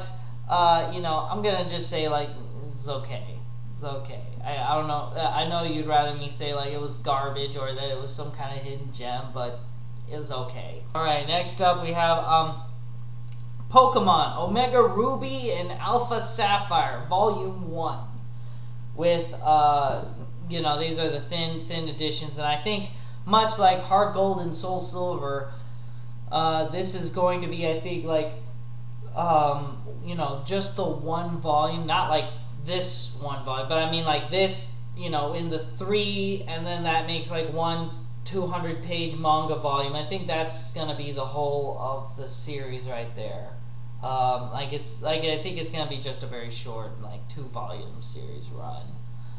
you know, I'm gonna just say like it's okay. It's okay. I don't know. I know you'd rather me say like it was garbage or that it was some kind of hidden gem, but it was okay. Alright, next up we have Pokémon Omega Ruby and Alpha Sapphire Volume 1. With, you know, these are the thin editions, and I think much like Heart Gold and Soul Silver, this is going to be, I think, like, you know, just the one volume, not like this one volume, but I mean like this, you know, in the 3, and then that makes like one 200-page manga volume. I think that's gonna be the whole of the series right there. Like it's like I think it's gonna be just a very short, like 2-volume series run.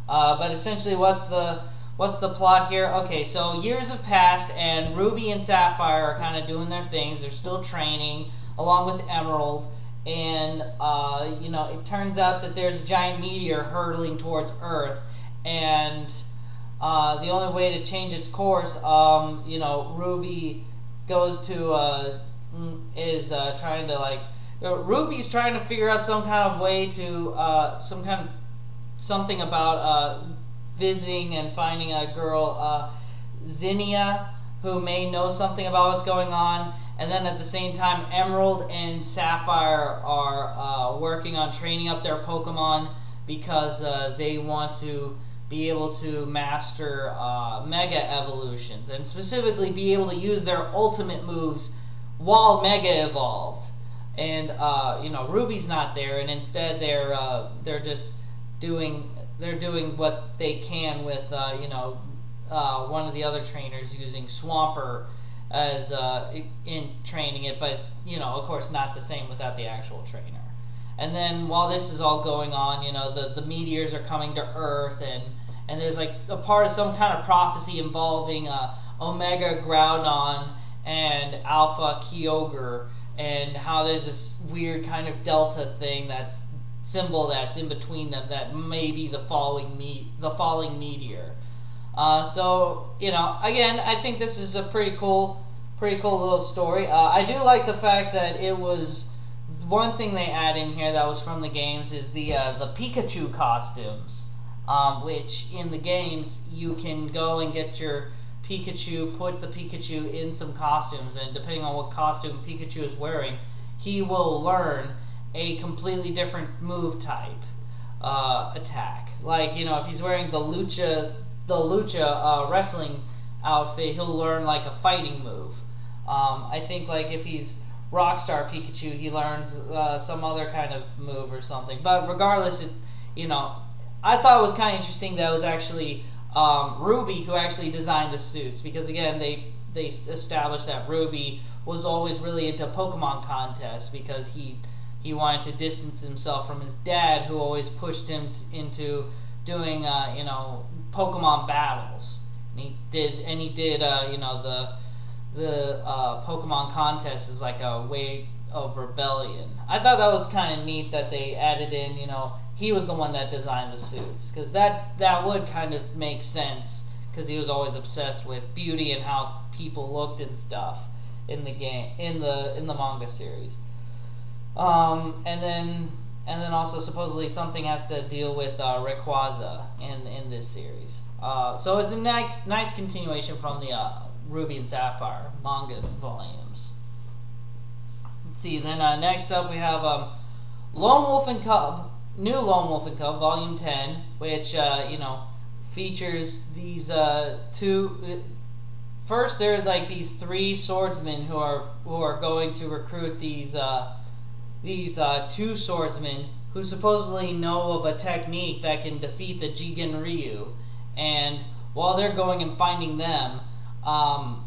But essentially, what's the plot here? Okay, so years have passed, and Ruby and Sapphire are kind of doing their things. They're still training along with Emerald. And, you know, it turns out that there's a giant meteor hurtling towards Earth, and the only way to change its course, you know, Ruby goes to, trying to, like, Ruby's trying to figure out some kind of way to, something about, visiting and finding a girl, Zinnia, who may know something about what's going on. And then at the same time, Emerald and Sapphire are working on training up their Pokemon because they want to be able to master Mega evolutions, and specifically be able to use their ultimate moves while Mega evolved. And you know, Ruby's not there, and instead they're just doing what they can with you know, one of the other trainers using Swampert as in training it, but it's, you know, of course not the same without the actual trainer. And then while this is all going on, you know, the meteors are coming to Earth, and there's like a part of some kind of prophecy involving Omega Groudon and Alpha Kyogre, and how there's this weird kind of delta thing that's in between them that may be the falling meteor. So, you know, again, I think this is a pretty cool little story. I do like the fact that it was, one thing they add in here that was from the games is the Pikachu costumes, which in the games you can go and get your Pikachu, put the Pikachu in some costumes, and depending on what costume Pikachu is wearing, he will learn a completely different move type, attack. Like, you know, if he's wearing the Lucha wrestling outfit, he'll learn like a fighting move. I think like if he's Rockstar Pikachu, he learns some other kind of move or something. But regardless, you know, I thought it was kind of interesting that it was actually Ruby who actually designed the suits, because again they established that Ruby was always really into Pokemon contests because he wanted to distance himself from his dad, who always pushed him into doing you know, Pokemon battles. And he did you know, the Pokemon contest is like a way of rebellion. I thought that was kind of neat that they added in, you know, he was the one that designed the suits, because that would kind of make sense, because he was always obsessed with beauty and how people looked and stuff in the game, in the manga series. And then also supposedly something has to deal with Rayquaza in this series. So it's a nice continuation from the Ruby and Sapphire manga volumes. Let's see. Then next up we have Lone Wolf and Cub, new Lone Wolf and Cub, Volume 10, which features these two. First, there are like these three swordsmen who are going to recruit these two swordsmen who supposedly know of a technique that can defeat the Jigen Ryu. And while they're going and finding them, Togo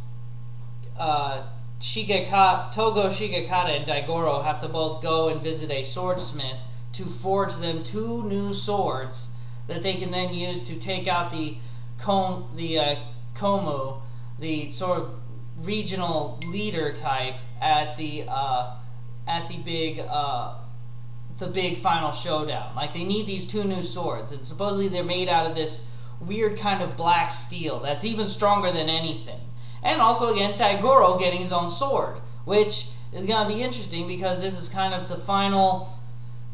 Shigekata and Daigoro have to both go and visit a swordsmith to forge them two new swords that they can then use to take out the Komu, the sort of regional leader type at the big final showdown. Like, they need these two new swords, and supposedly they're made out of this weird kind of black steel that's even stronger than anything. And also, again, Daigoro getting his own sword, which is going to be interesting because this is kind of the final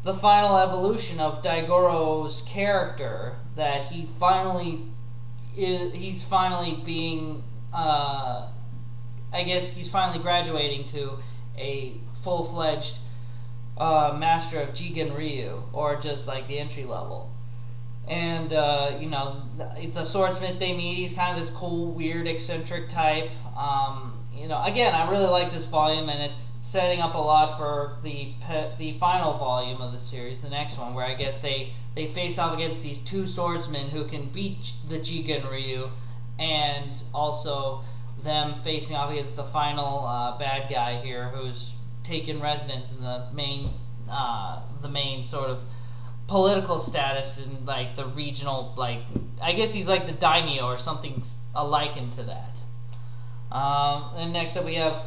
evolution of Daigoro's character, that he's finally being, I guess he's finally graduating to a full-fledged master of Jigen Ryu, or just like the entry level. And the swordsmith they meet, he's kind of this cool, weird, eccentric type. Again, I really like this volume, and it's setting up a lot for the final volume of the series, the next one, where I guess they face off against these two swordsmen who can beat the Jigen Ryu, and also them facing off against the final bad guy here, who's taken residence in the main sort of political status in like the regional, like, I guess he's like the daimyo or something likened to that. And next up we have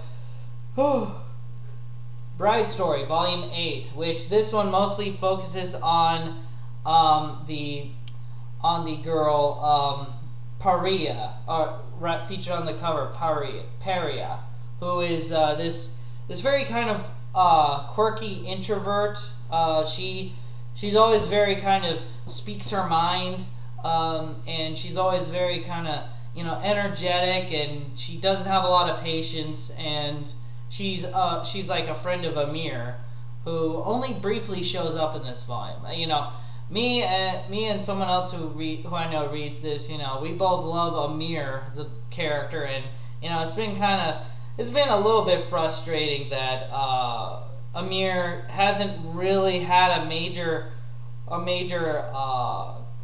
Bride Story Volume 8, which this one mostly focuses on the girl Paria, featured on the cover, Paria, who is this very kind of quirky introvert. She's always very kind of speaks her mind, and she's always very kind of energetic, and she doesn't have a lot of patience, and she's like a friend of Amir, who only briefly shows up in this volume. Me and someone else who I know reads this, we both love Amir, the character, and it's been a little bit frustrating that Amir hasn't really had a major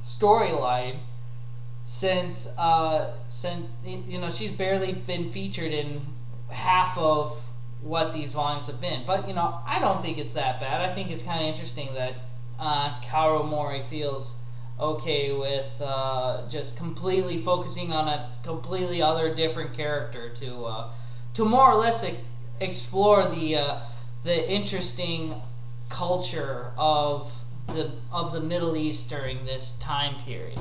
storyline since she's barely been featured in half of what these volumes have been. But I don't think it's that bad. I think it's kind of interesting that Kawamori feels okay with just completely focusing on a completely other different character to more or less explore the interesting culture of the Middle East during this time period,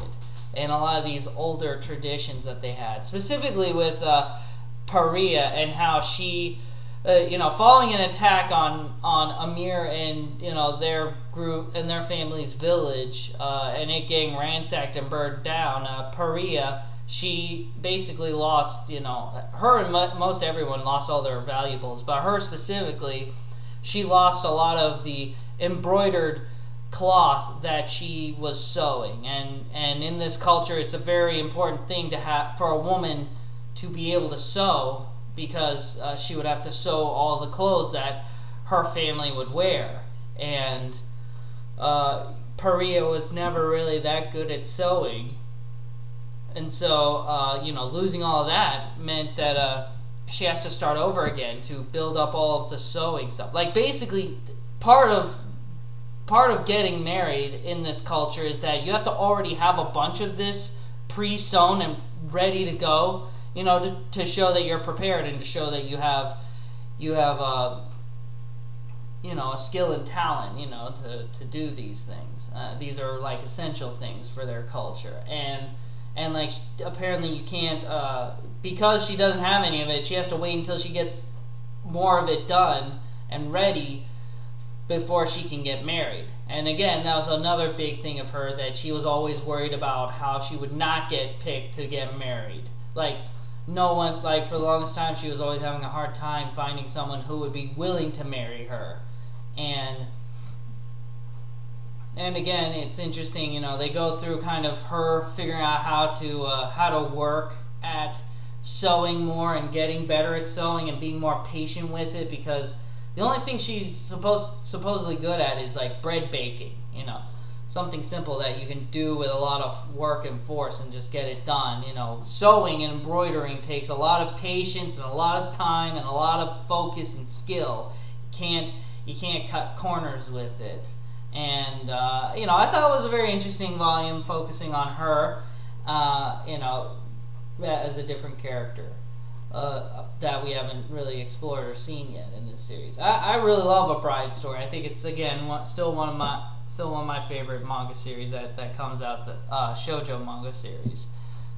and a lot of these older traditions that they had, specifically with Paria, and how she, following an attack on Amir and their group and their family's village, and it getting ransacked and burned down, Paria, she basically lost, her and most everyone lost all their valuables, but her specifically, she lost a lot of the embroidered cloth that she was sewing, and in this culture it's a very important thing to have for a woman to be able to sew, because she would have to sew all the clothes that her family would wear, and Paria was never really that good at sewing, and so losing all of that meant that she has to start over again to build up all of the sewing stuff. Like, basically part of getting married in this culture is that you have to already have a bunch of this pre-sewn and ready to go, to show that you're prepared, and to show that you have a skill and talent, to do these things. These are like essential things for their culture, and like, apparently you can't, because she doesn't have any of it, she has to wait until she gets more of it done and ready before she can get married. And again, that was another big thing of her, that she was always worried about how she would not get picked to get married. Like, no one, like, for the longest time, she was always having a hard time finding someone who would be willing to marry her. And again, it's interesting, you know, they go through kind of her figuring out how to work at sewing more and getting better at sewing and being more patient with it, because the only thing she's supposedly good at is like bread baking, you know, something simple that you can do with a lot of work and force and just get it done. You know, sewing and embroidering takes a lot of patience and a lot of time and a lot of focus and skill. You can't cut corners with it. And you know, I thought it was a very interesting volume focusing on her, you know, as a different character that we haven't really explored or seen yet in this series. I really love A Bride Story. I think it's, again, still one of my favorite manga series that comes out, the shoujo manga series.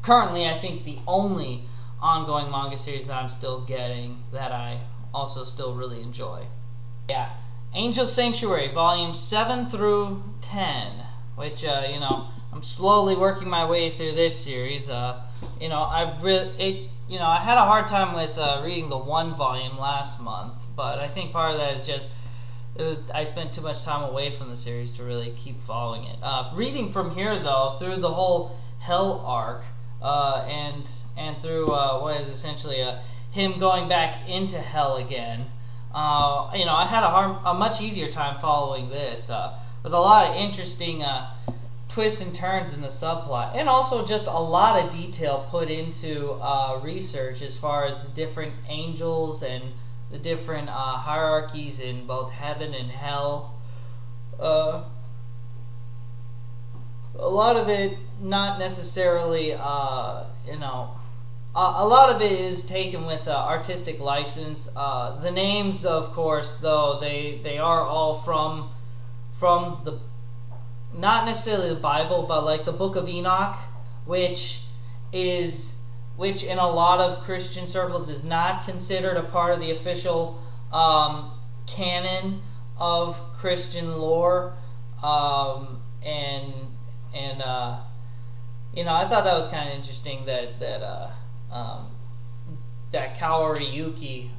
Currently, I think the only ongoing manga series that I'm still getting that I also still really enjoy. Yeah, Angel Sanctuary, volumes 7 through 10, which, you know, I'm slowly working my way through this series. You know, I had a hard time with reading the 1 volume last month, but I think part of that is just I spent too much time away from the series to really keep following it. Reading from here, though, through the whole Hell arc, and through what is essentially him going back into Hell again, you know, I had a much easier time following this, with a lot of interesting twists and turns in the subplot, and also just a lot of detail put into research as far as the different angels and the different hierarchies in both heaven and hell. A lot of it not necessarily, you know, a lot of it is taken with artistic license. The names, of course, though, they are all from the, not necessarily the Bible, but like the Book of Enoch, which in a lot of Christian circles is not considered a part of the official canon of Christian lore. You know, I thought that was kind of interesting that Kaori Yuki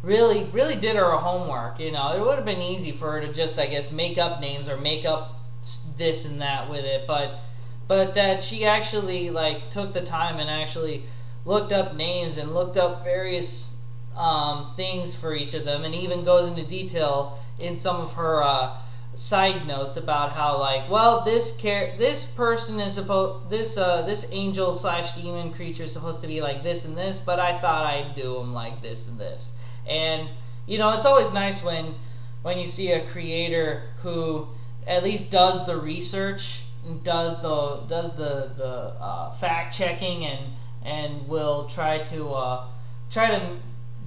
really did her homework. You know, it would have been easy for her to just, I guess, make up names or make up this and that with it, but that she actually like took the time and actually looked up names and looked up various things for each of them, and even goes into detail in some of her side notes about how, like, well, this person is supposed, this angel / demon creature is supposed to be like this and this, but I thought I'd do them like this and this. And you know, it's always nice when you see a creator who at least does the research and does the fact checking and will try to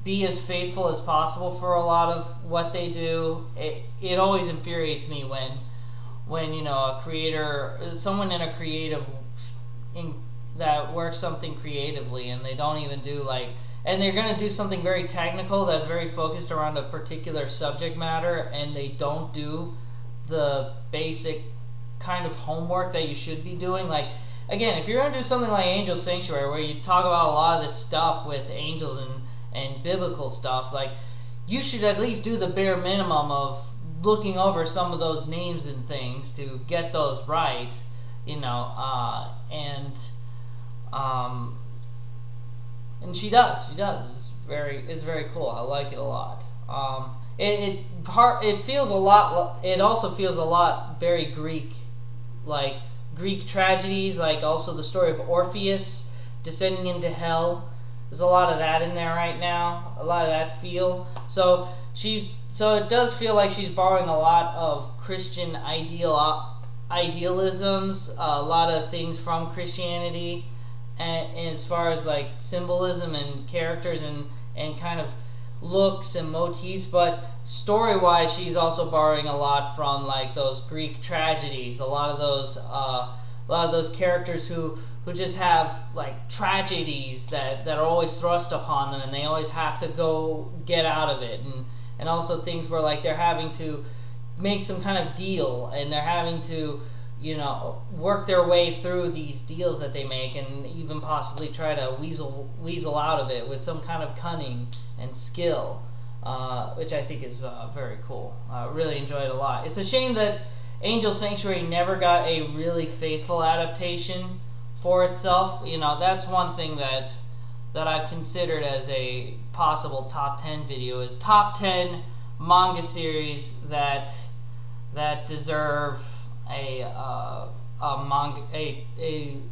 be as faithful as possible for a lot of what they do. It always infuriates me when you know, a creator, someone in a creative that works something creatively, and they don't even do like, and they're going to do something very technical that's very focused around a particular subject matter, and they don't do the basic kind of homework that you should be doing. Like, again, if you're going to do something like Angel Sanctuary, where you talk about a lot of this stuff with angels and biblical stuff, like, you should at least do the bare minimum of looking over some of those names and things to get those right, you know, and she does. It's very cool. I like it a lot. It feels a lot. It also feels a lot very Greek, like Greek tragedies, like also the story of Orpheus descending into hell. There's a lot of that in there right now. A lot of that feel. So it does feel like she's borrowing a lot of Christian idealisms, a lot of things from Christianity, and as far as like symbolism and characters and kind of looks and motifs, but story-wise, she's also borrowing a lot from like those Greek tragedies. A lot of those characters who just have like tragedies that are always thrust upon them, and they always have to go get out of it. And and also things where like they're having to make some kind of deal, and they're having to, you know, work their way through these deals that they make, and even possibly try to weasel out of it with some kind of cunning and skill, which I think is very cool. I really enjoyed it a lot. It's a shame that Angel Sanctuary never got a really faithful adaptation for itself. You know, that's one thing that I've considered as a possible top 10 video, is top 10 manga series that deserve an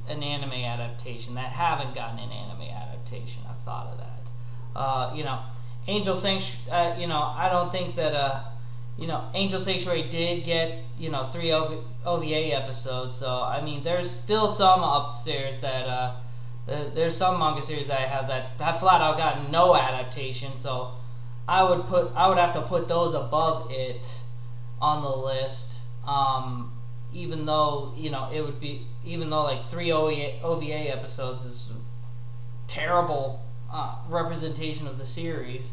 anime adaptation, that haven't gotten an anime adaptation. I've thought of that. You know, Angel Sanctuary. You know, I don't think that you know, Angel Sanctuary did get, you know, 3 OVA episodes. So I mean, there's still some upstairs that there's some manga series that I have that have flat out gotten no adaptation. So I would have to put those above it on the list. Even though, you know, it would be, even though like 3 OVA episodes is terrible representation of the series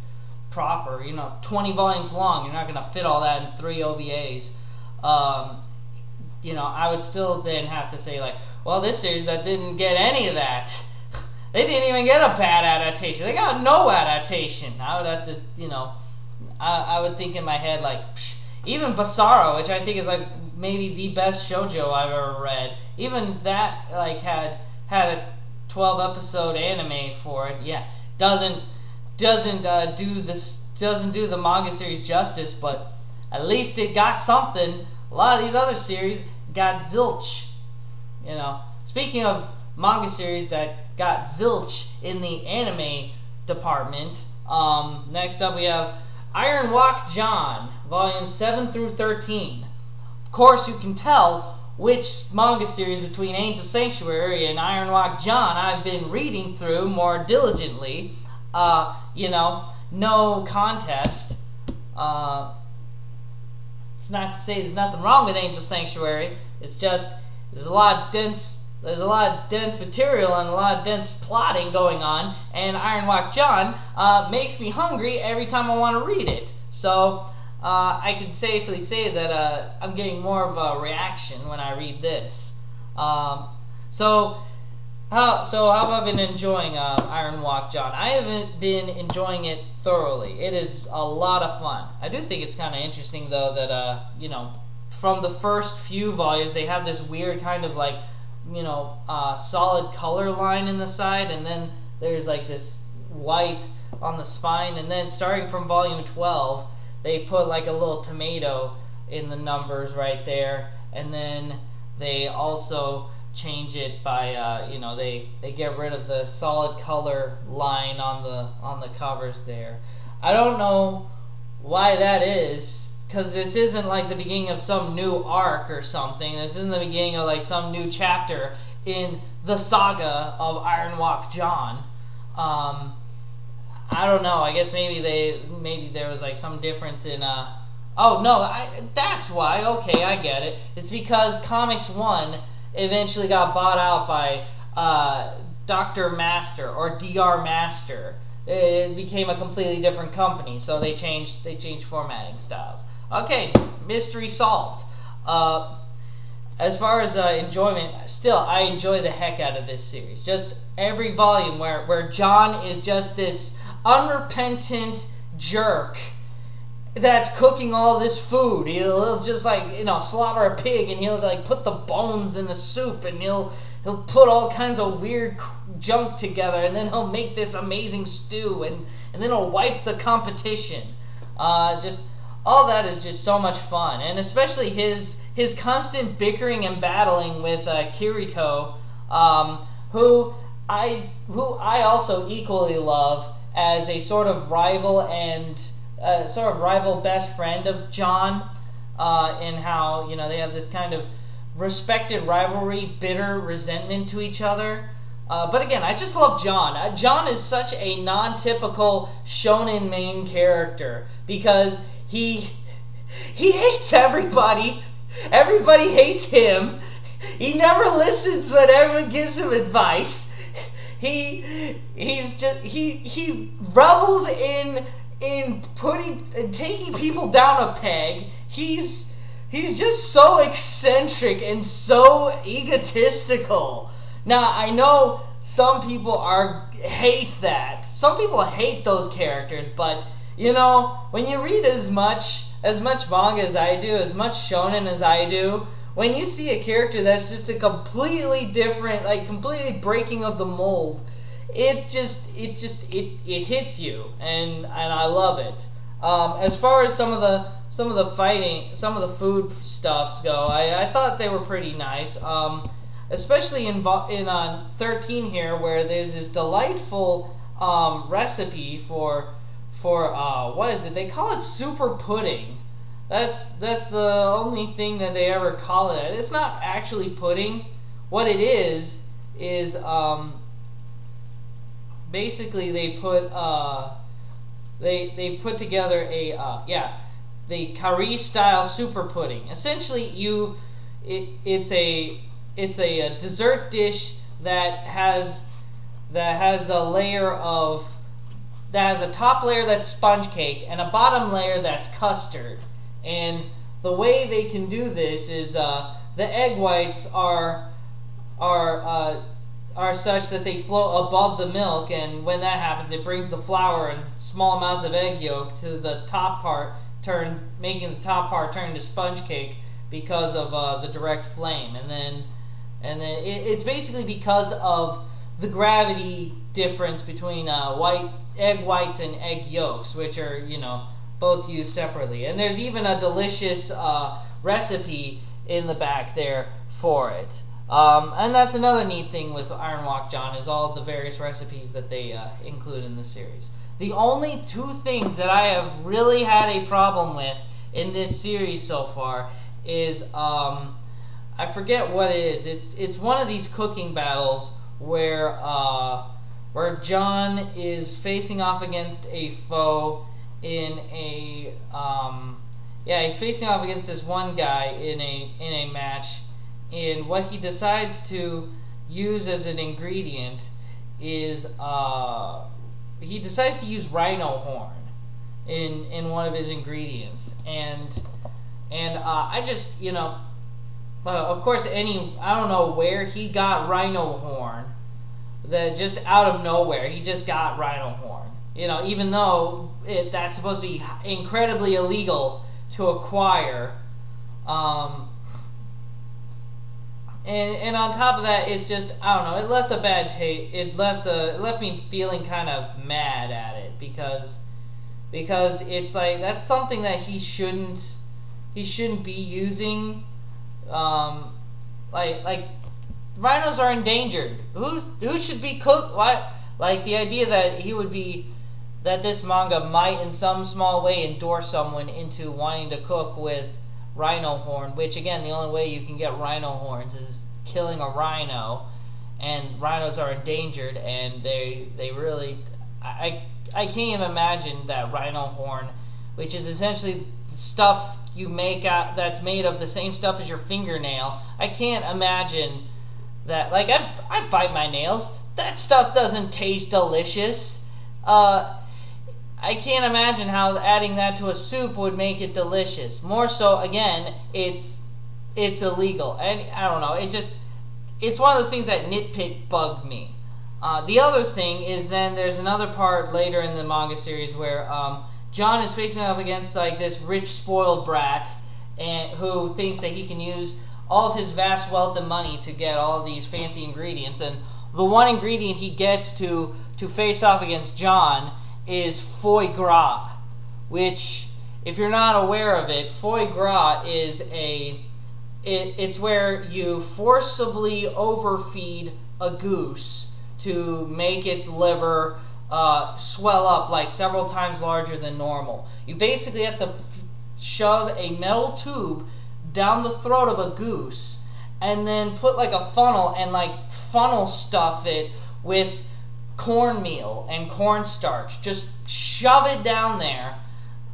proper. You know, 20 volumes long, you're not going to fit all that in 3 OVAs. You know, I would still then have to say like, well, this series that didn't get any of that, they didn't even get a bad adaptation. They got no adaptation. I would have to, you know, I would think in my head like, psh, even Basaro, which I think is like maybe the best shoujo I've ever read, even that like had a 12 episode anime for it. Yeah, doesn't do the manga series justice, but at least it got something. A lot of these other series got zilch. You know, speaking of manga series that got zilch in the anime department, next up we have Iron Wok Jan, volumes 7 through 13. Of course, you can tell which manga series between Angel Sanctuary and Iron Wok Jan I've been reading through more diligently. You know, no contest. It's not to say there's nothing wrong with Angel Sanctuary. It's just there's a lot of dense material and a lot of dense plotting going on, and Iron Wok Jan makes me hungry every time I want to read it. So I can safely say that I'm getting more of a reaction when I read this. So how have I been enjoying Iron Wok Jan? I haven't been enjoying it thoroughly. It is a lot of fun. I do think it's kind of interesting though that you know, from the first few volumes they have this weird kind of like, you know, solid color line in the side, and then there's like this white on the spine, and then starting from volume 12 they put like a little tomato in the numbers right there, and then they also change it by you know, they get rid of the solid color line on the covers there. I don't know why that is, because this isn't like the beginning of some new arc or something. This isn't the beginning of like some new chapter in the saga of Iron Wok Jan. I don't know. I guess maybe there was like some difference in oh no, that's why. Okay, I get it. It's because Comics 1 eventually got bought out by Dr. Master or DR Master. It became a completely different company, so they changed formatting styles. Okay, mystery solved. As far as enjoyment, still I enjoy the heck out of this series. Just every volume where John is just this unrepentant jerk that's cooking all this food. He'll just like, you know, slaughter a pig, and he'll like put the bones in the soup, and he'll put all kinds of weird junk together, and then he'll make this amazing stew, and then he'll wipe the competition. Just all that is just so much fun, and especially his constant bickering and battling with Kiriko, who I also equally love as a sort of rival and best friend of John, in how, you know, they have this kind of respected rivalry, bitter resentment to each other. But again, I just love John. John is such a non-typical shonen main character because he hates everybody. Everybody hates him. He never listens when everyone gives him advice. He revels in taking people down a peg. He's just so eccentric and so egotistical. Now, I know some people hate that. Some people hate those characters, but you know, when you read as much manga as I do, as much shonen as I do, when you see a character that's just a completely different, like completely breaking of the mold, it hits you, and I love it. As far as some of the fighting, some of the food stuffs go, I thought they were pretty nice. Especially in 13 here, where there's this delightful recipe for what is it? They call it super pudding. That's the only thing that they ever call it. It's not actually pudding. What it is basically they put together the curry style super pudding. Essentially, it's a dessert dish that has a top layer that's sponge cake and a bottom layer that's custard. And the way they can do this is the egg whites are such that they float above the milk, and when that happens, it brings the flour and small amounts of egg yolk to the top part, making the top part turn to sponge cake because of the direct flame. And then it's basically because of the gravity difference between egg whites and egg yolks, which are, you know, both used separately. And there's even a delicious recipe in the back there for it. And that's another neat thing with Iron Wok Jan, is all the various recipes that they include in the series. The only two things that I have really had a problem with in this series so far is I forget what it is. It's one of these cooking battles where John is facing off against a foe in a he's facing off against this one guy in a match, and what he decides to use as an ingredient is he decides to use rhino horn in one of his ingredients, and I just, you know, of course, I don't know where he got rhino horn. That just out of nowhere, he just got rhino horn. You know, even though that's supposed to be incredibly illegal to acquire. And on top of that, it's just, I don't know, it left a bad taste. It left me feeling kind of mad at it because it's like, that's something that he shouldn't be using. Like rhinos are endangered. Who should be cooked? What? Like the idea that this manga might in some small way endorse someone into wanting to cook with rhino horn, which again, the only way you can get rhino horns is killing a rhino, and rhinos are endangered, and they really, I can't even imagine that rhino horn, which is essentially stuff you make out that's made of the same stuff as your fingernail. I can't imagine that. Like, I bite my nails. That stuff doesn't taste delicious. I can't imagine how adding that to a soup would make it delicious. More so, again, it's illegal. And I don't know, it's one of those things that nitpick bugged me. The other thing is, then there's another part later in the manga series where John is facing up against like this rich spoiled brat who thinks that he can use all of his vast wealth and money to get all these fancy ingredients, and the one ingredient he gets to face off against John is foie gras, which, if you're not aware of it, foie gras is it's where you forcibly overfeed a goose to make its liver swell up like several times larger than normal. You basically have to shove a metal tube down the throat of a goose and then put like a funnel and like funnel stuff it with cornmeal and cornstarch. Just shove it down there,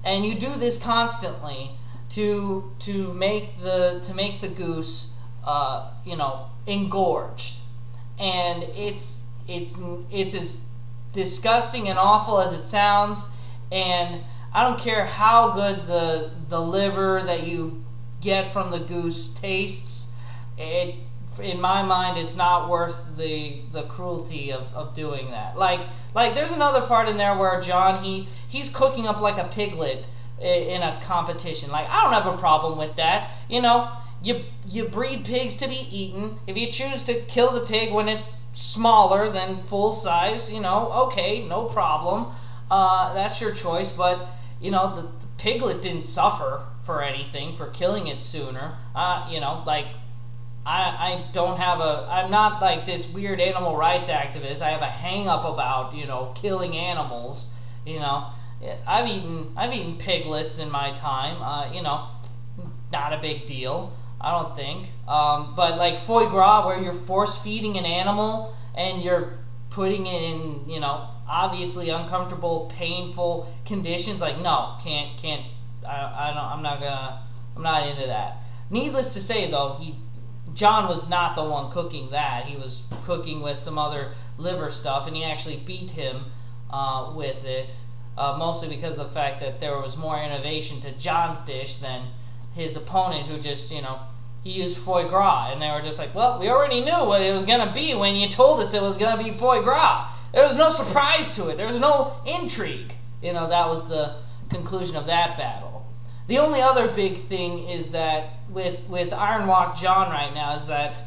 and you do this constantly to make the goose engorged. And it's as disgusting and awful as it sounds, And I don't care how good the liver that you get from the goose tastes, it, in my mind, it's not worth the cruelty of doing that. Like there's another part in there where John, he's cooking up like a piglet in a competition. Like, I don't have a problem with that. You know, you breed pigs to be eaten. If you choose to kill the pig when it's smaller than full size, you know, okay, no problem. That's your choice. But, you know, the piglet didn't suffer for anything, for killing it sooner. You know, like, I'm not like this weird animal rights activist. I have a hang up about, you know, killing animals. You know, I've eaten piglets in my time. You know, not a big deal, I don't think. But like foie gras, where you're force feeding an animal and you're putting it in, you know, obviously uncomfortable, painful conditions, like, no, can't. I'm not into that. Needless to say, though, John was not the one cooking that. He was cooking with some other liver stuff, and he actually beat him with it, mostly because of the fact that there was more innovation to John's dish than his opponent, who just, you know, he used foie gras, and they were just like, well, we already knew what it was going to be when you told us it was going to be foie gras. There was no surprise to it. There was no intrigue. You know, that was the conclusion of that battle. The only other big thing is that with Iron Wok Jan right now is that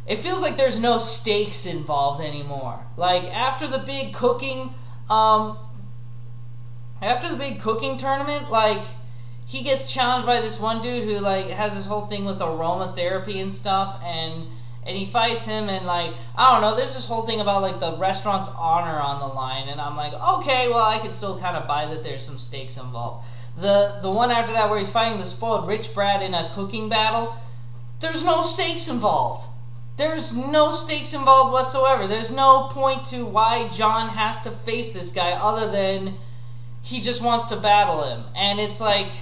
it feels like there's no stakes involved anymore. Like, after the big cooking tournament, like, he gets challenged by this one dude who, like, has this whole thing with aromatherapy and stuff, and he fights him, and, like, I don't know, there's this whole thing about, like, the restaurant's honor on the line, and I'm like, okay, well, I could still kind of buy that there's some stakes involved. The one after that where he's fighting the spoiled rich brat in a cooking battle, there's no stakes involved. There's no stakes involved whatsoever. There's no point to why John has to face this guy other than he just wants to battle him. And it's like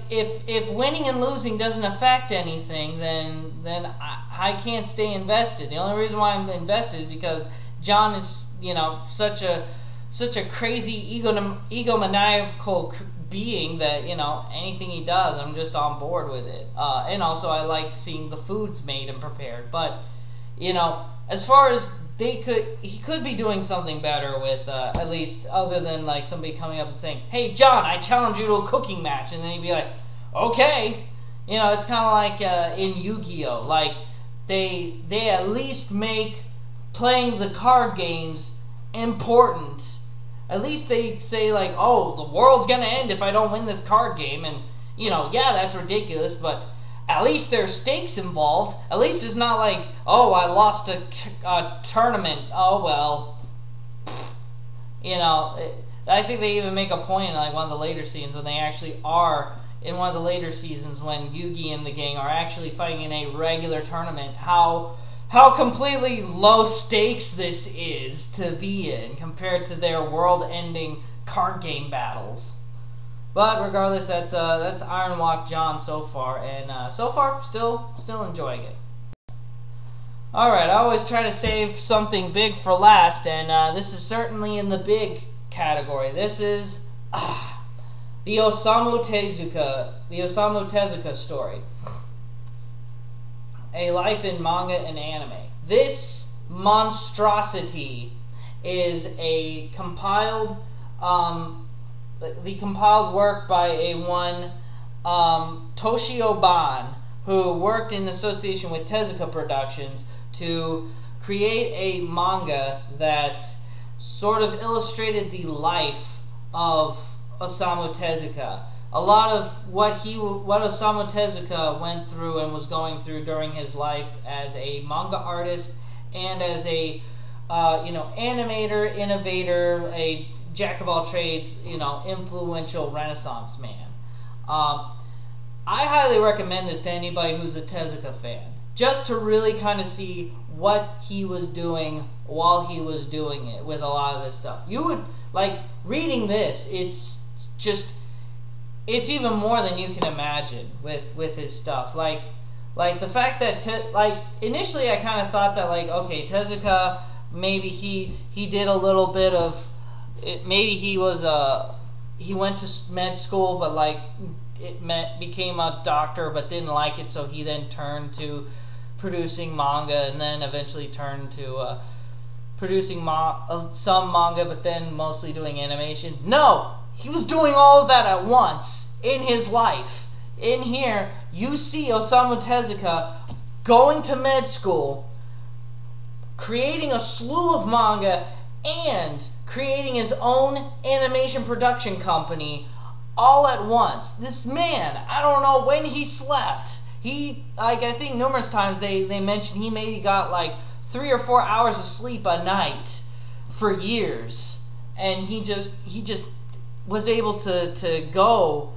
if winning and losing doesn't affect anything, then I can't stay invested. The only reason why I'm invested is because John is, you know, such a crazy egomaniacal being that, you know, anything he does, I'm just on board with it. And also, I like seeing the foods made and prepared. But, you know, as far as he could be doing something better with, at least other than like somebody coming up and saying, "Hey, John, I challenge you to a cooking match," and then he'd be like, "Okay." You know, it's kind of like in Yu-Gi-Oh. Like, they at least make playing the card games important. At least they say, like, oh, the world's gonna end if I don't win this card game, and, you know, yeah, that's ridiculous, but at least there's stakes involved. At least it's not like, oh, I lost a tournament, oh, well, you know. I think they even make a point in, like, one of the later scenes when they actually are, in one of the later seasons when Yugi and the gang are actually fighting in a regular tournament, how completely low stakes this is to be in compared to their world-ending card game battles. But regardless, that's Iron Wok Jan so far, and so far still enjoying it. All right, I always try to save something big for last, and this is certainly in the big category. This is the Osamu Tezuka story. A Life in Manga and Anime. This monstrosity is a compiled, the compiled work by a one Toshio Ban, who worked in association with Tezuka Productions to create a manga that sort of illustrated the life of Osamu Tezuka. A lot of what Osamu Tezuka went through and was going through during his life as a manga artist and as a animator, innovator, a jack of all trades, influential Renaissance man. I highly recommend this to anybody who's a Tezuka fan, just to really kind of see what he was doing while he was doing it with a lot of this stuff. You would, like, reading this, it's even more than you can imagine with his stuff. Like the fact that, initially I kind of thought that, like, okay, Tezuka, maybe he did a little bit of maybe he was he went to med school, but like became a doctor, but didn't like it, so he then turned to producing manga, and then eventually turned to producing some manga, but then mostly doing animation. No, he was doing all of that at once in his life. In here, you see Osamu Tezuka going to med school, creating a slew of manga, and creating his own animation production company all at once. This man, I don't know when he slept. He, like, I think numerous times they mentioned he maybe got like 3 or 4 hours of sleep a night for years, and he just was able to go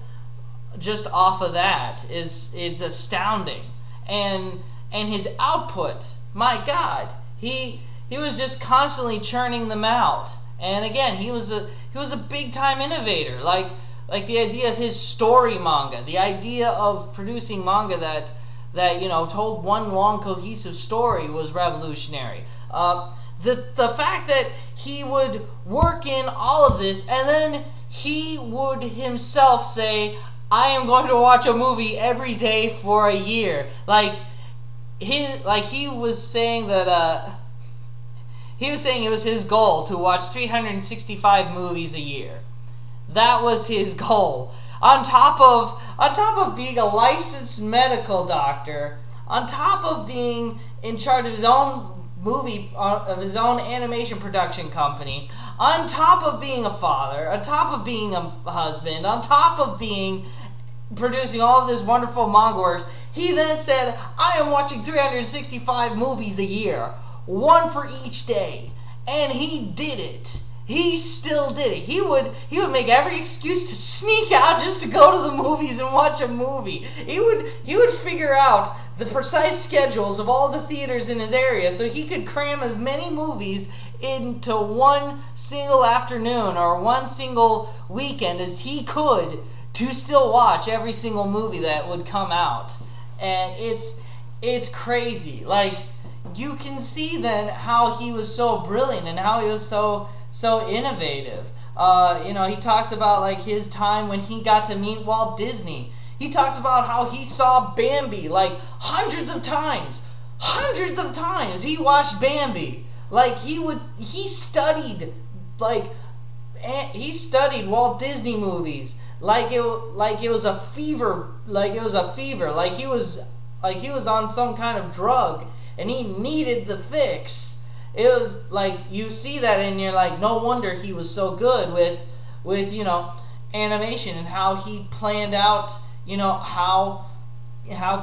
just off of that. It's astounding. And his output, my God, he was just constantly churning them out. And again, he was a big time innovator. Like the idea of his story manga, the idea of producing manga that you know told one long cohesive story was revolutionary. The fact that he would work in all of this, and then he would himself say, I am going to watch a movie every day for a year. He was saying that he was saying it was his goal to watch 365 movies a year. That was his goal. On top of being a licensed medical doctor, on top of being in charge of his own movie, of his own animation production company, on top of being a father, on top of being a husband, on top of being producing all of this wonderful manga works, he then said, I am watching 365 movies a year, one for each day. And he did it. He still did it. He would make every excuse to sneak out just to go to the movies and watch a movie. He would figure out the precise schedules of all the theaters in his area so he could cram as many movies into one single afternoon or one single weekend as he could to still watch every single movie that would come out. And it's crazy. Like, you can see then how he was so brilliant and how he was so innovative. You know, he talks about like his time when he got to meet Walt Disney. He talks about how he saw Bambi like hundreds of times. Hundreds of times he watched Bambi. Like he studied Walt Disney movies like it was a fever. Like he was on some kind of drug and he needed the fix. It was like, you see that and you're like, no wonder he was so good with you know, animation and how he planned out, you know, how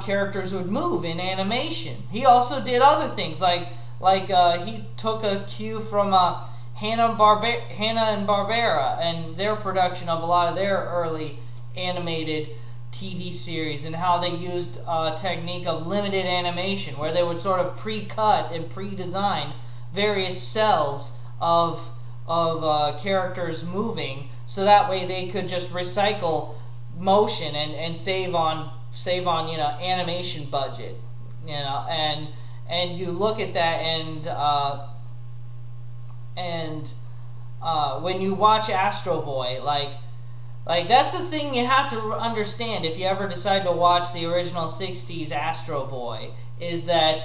characters would move in animation. He also did other things like he took a cue from Hanna and Barbera and their production of a lot of their early animated TV series, and how they used a technique of limited animation where they would sort of pre-cut and pre-design various cells of characters moving, so that way they could just recycle motion and save on you know, animation budget, you know. And you look at that and when you watch Astro Boy, like that's the thing you have to understand if you ever decide to watch the original 60s Astro Boy, is that,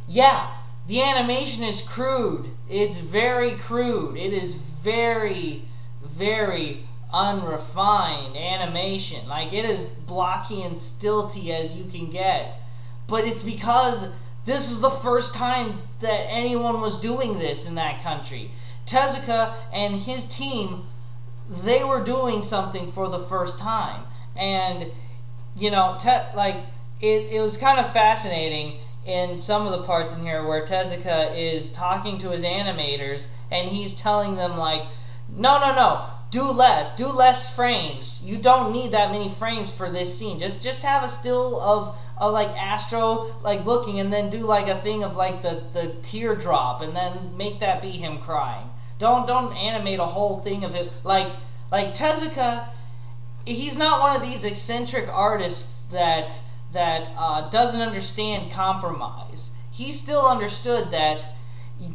yeah, the animation is crude. It's very crude. It is very, very unrefined animation. Like, it is blocky and stilty as you can get. But it's because this is the first time that anyone was doing this in that country. Tezuka and his team, they were doing something for the first time. And, you know, it was kind of fascinating in some of the parts in here where Tezuka is talking to his animators and he's telling them, like, no, do less frames. You don't need that many frames for this scene. Just have a still of like Astro like looking, and then do like a thing of like the teardrop, and then make that be him crying. Don't animate a whole thing of it. Like Tezuka, he's not one of these eccentric artists that doesn't understand compromise. He still understood that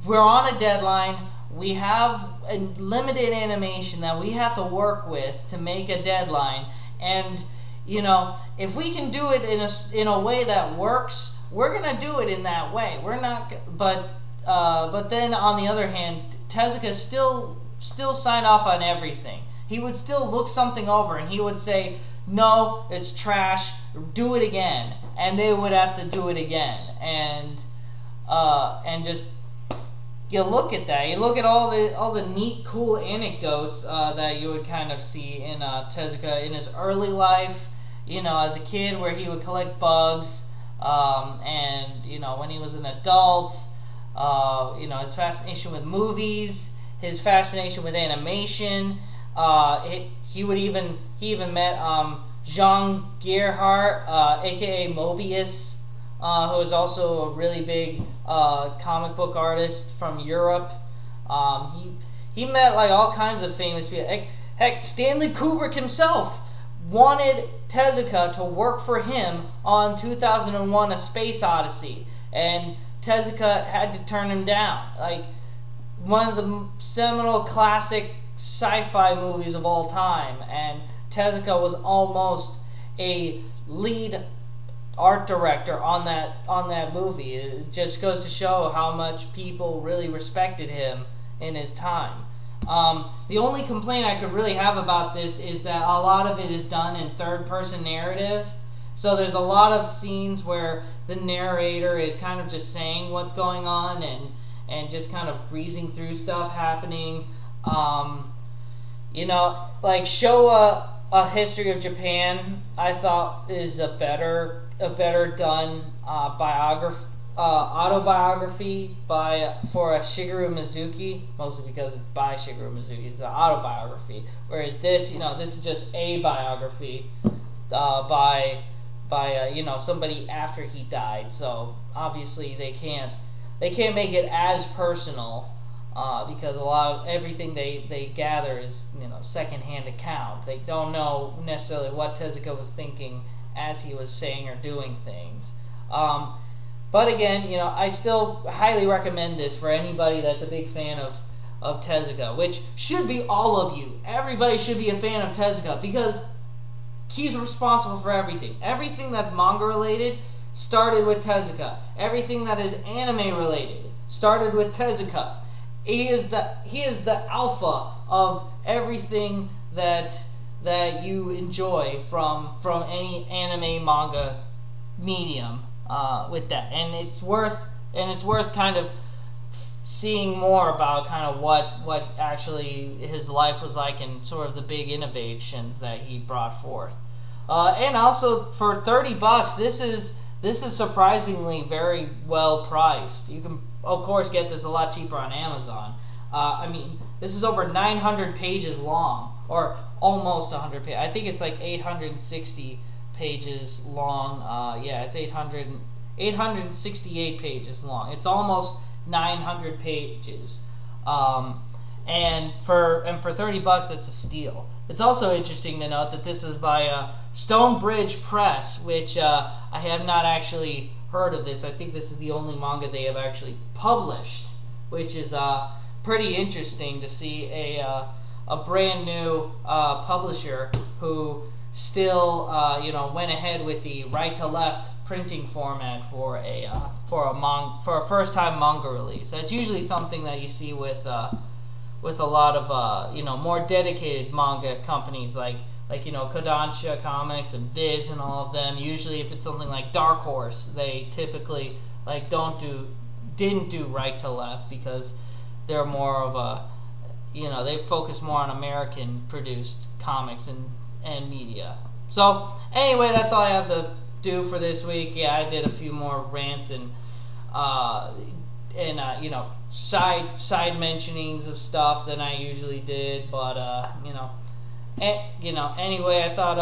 we're on a deadline, we have a limited animation that we have to work with to make a deadline, and if we can do it in a way that works, we're gonna do it in that way. We're not, but then on the other hand, Tezuka still signed off on everything. He would still look something over and he would say, "No, it's trash. Do it again," and they would have to do it again, and just you look at that. You look at all the neat, cool anecdotes that you would kind of see in Tezuka in his early life. As a kid, where he would collect bugs, and when he was an adult, his fascination with movies, his fascination with animation. He even met Jean Gerhardt, aka Mobius, who is also a really big comic book artist from Europe. He met like all kinds of famous people. Heck, Stanley Kubrick himself wanted Tezuka to work for him on 2001: A Space Odyssey, and Tezuka had to turn him down. Like, one of the seminal classic sci-fi movies of all time, and Tezuka was almost a lead art director on that movie. It just goes to show how much people really respected him in his time. The only complaint I could really have about this is that a lot of it is done in third-person narrative. So there's a lot of scenes where the narrator is kind of just saying what's going on and just kind of breezing through stuff happening. Like Show a History of Japan, I thought is a better done autobiography for Shigeru Mizuki, mostly because it's by Shigeru Mizuki. It's an autobiography, whereas this is just a biography by somebody after he died. So obviously they can't make it as personal because a lot of everything they gather is secondhand account. They don't know necessarily what Tezuka was thinking as he was saying or doing things. But again, I still highly recommend this for anybody that's a big fan of Tezuka, which should be all of you. Everybody should be a fan of Tezuka because he's responsible for everything. Everything that's manga related started with Tezuka. Everything that is anime related started with Tezuka. He is the alpha of everything that you enjoy from any anime manga medium. With that, and it's worth kind of seeing more about kind of what actually his life was like and sort of the big innovations that he brought forth. And also for $30, this is surprisingly very well priced. You can of course get this a lot cheaper on Amazon. I mean, this is over 900 pages long, or almost 100 pages. I think it's like 860 pages long. Yeah, it's 868 pages long. It's almost 900 pages. And for $30, it's a steal. It's also interesting to note that this is by Stonebridge Press, which I have not actually heard of this. I think this is the only manga they have actually published, which is pretty interesting to see a brand new publisher who still went ahead with the right to left printing format for a first time manga release. That's usually something that you see with a lot of more dedicated manga companies like Kodansha Comics and Viz and all of them. Usually if it's something like Dark Horse, they typically didn't do right to left because they're more of a they focus more on American produced comics and media. So anyway, that's all I have to do for this week. Yeah, I did a few more rants and side mentionings of stuff than I usually did, but anyway, I thought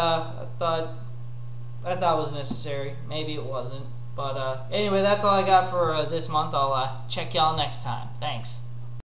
it was necessary. Maybe it wasn't, but anyway, that's all I got for this month. I'll check y'all next time. Thanks.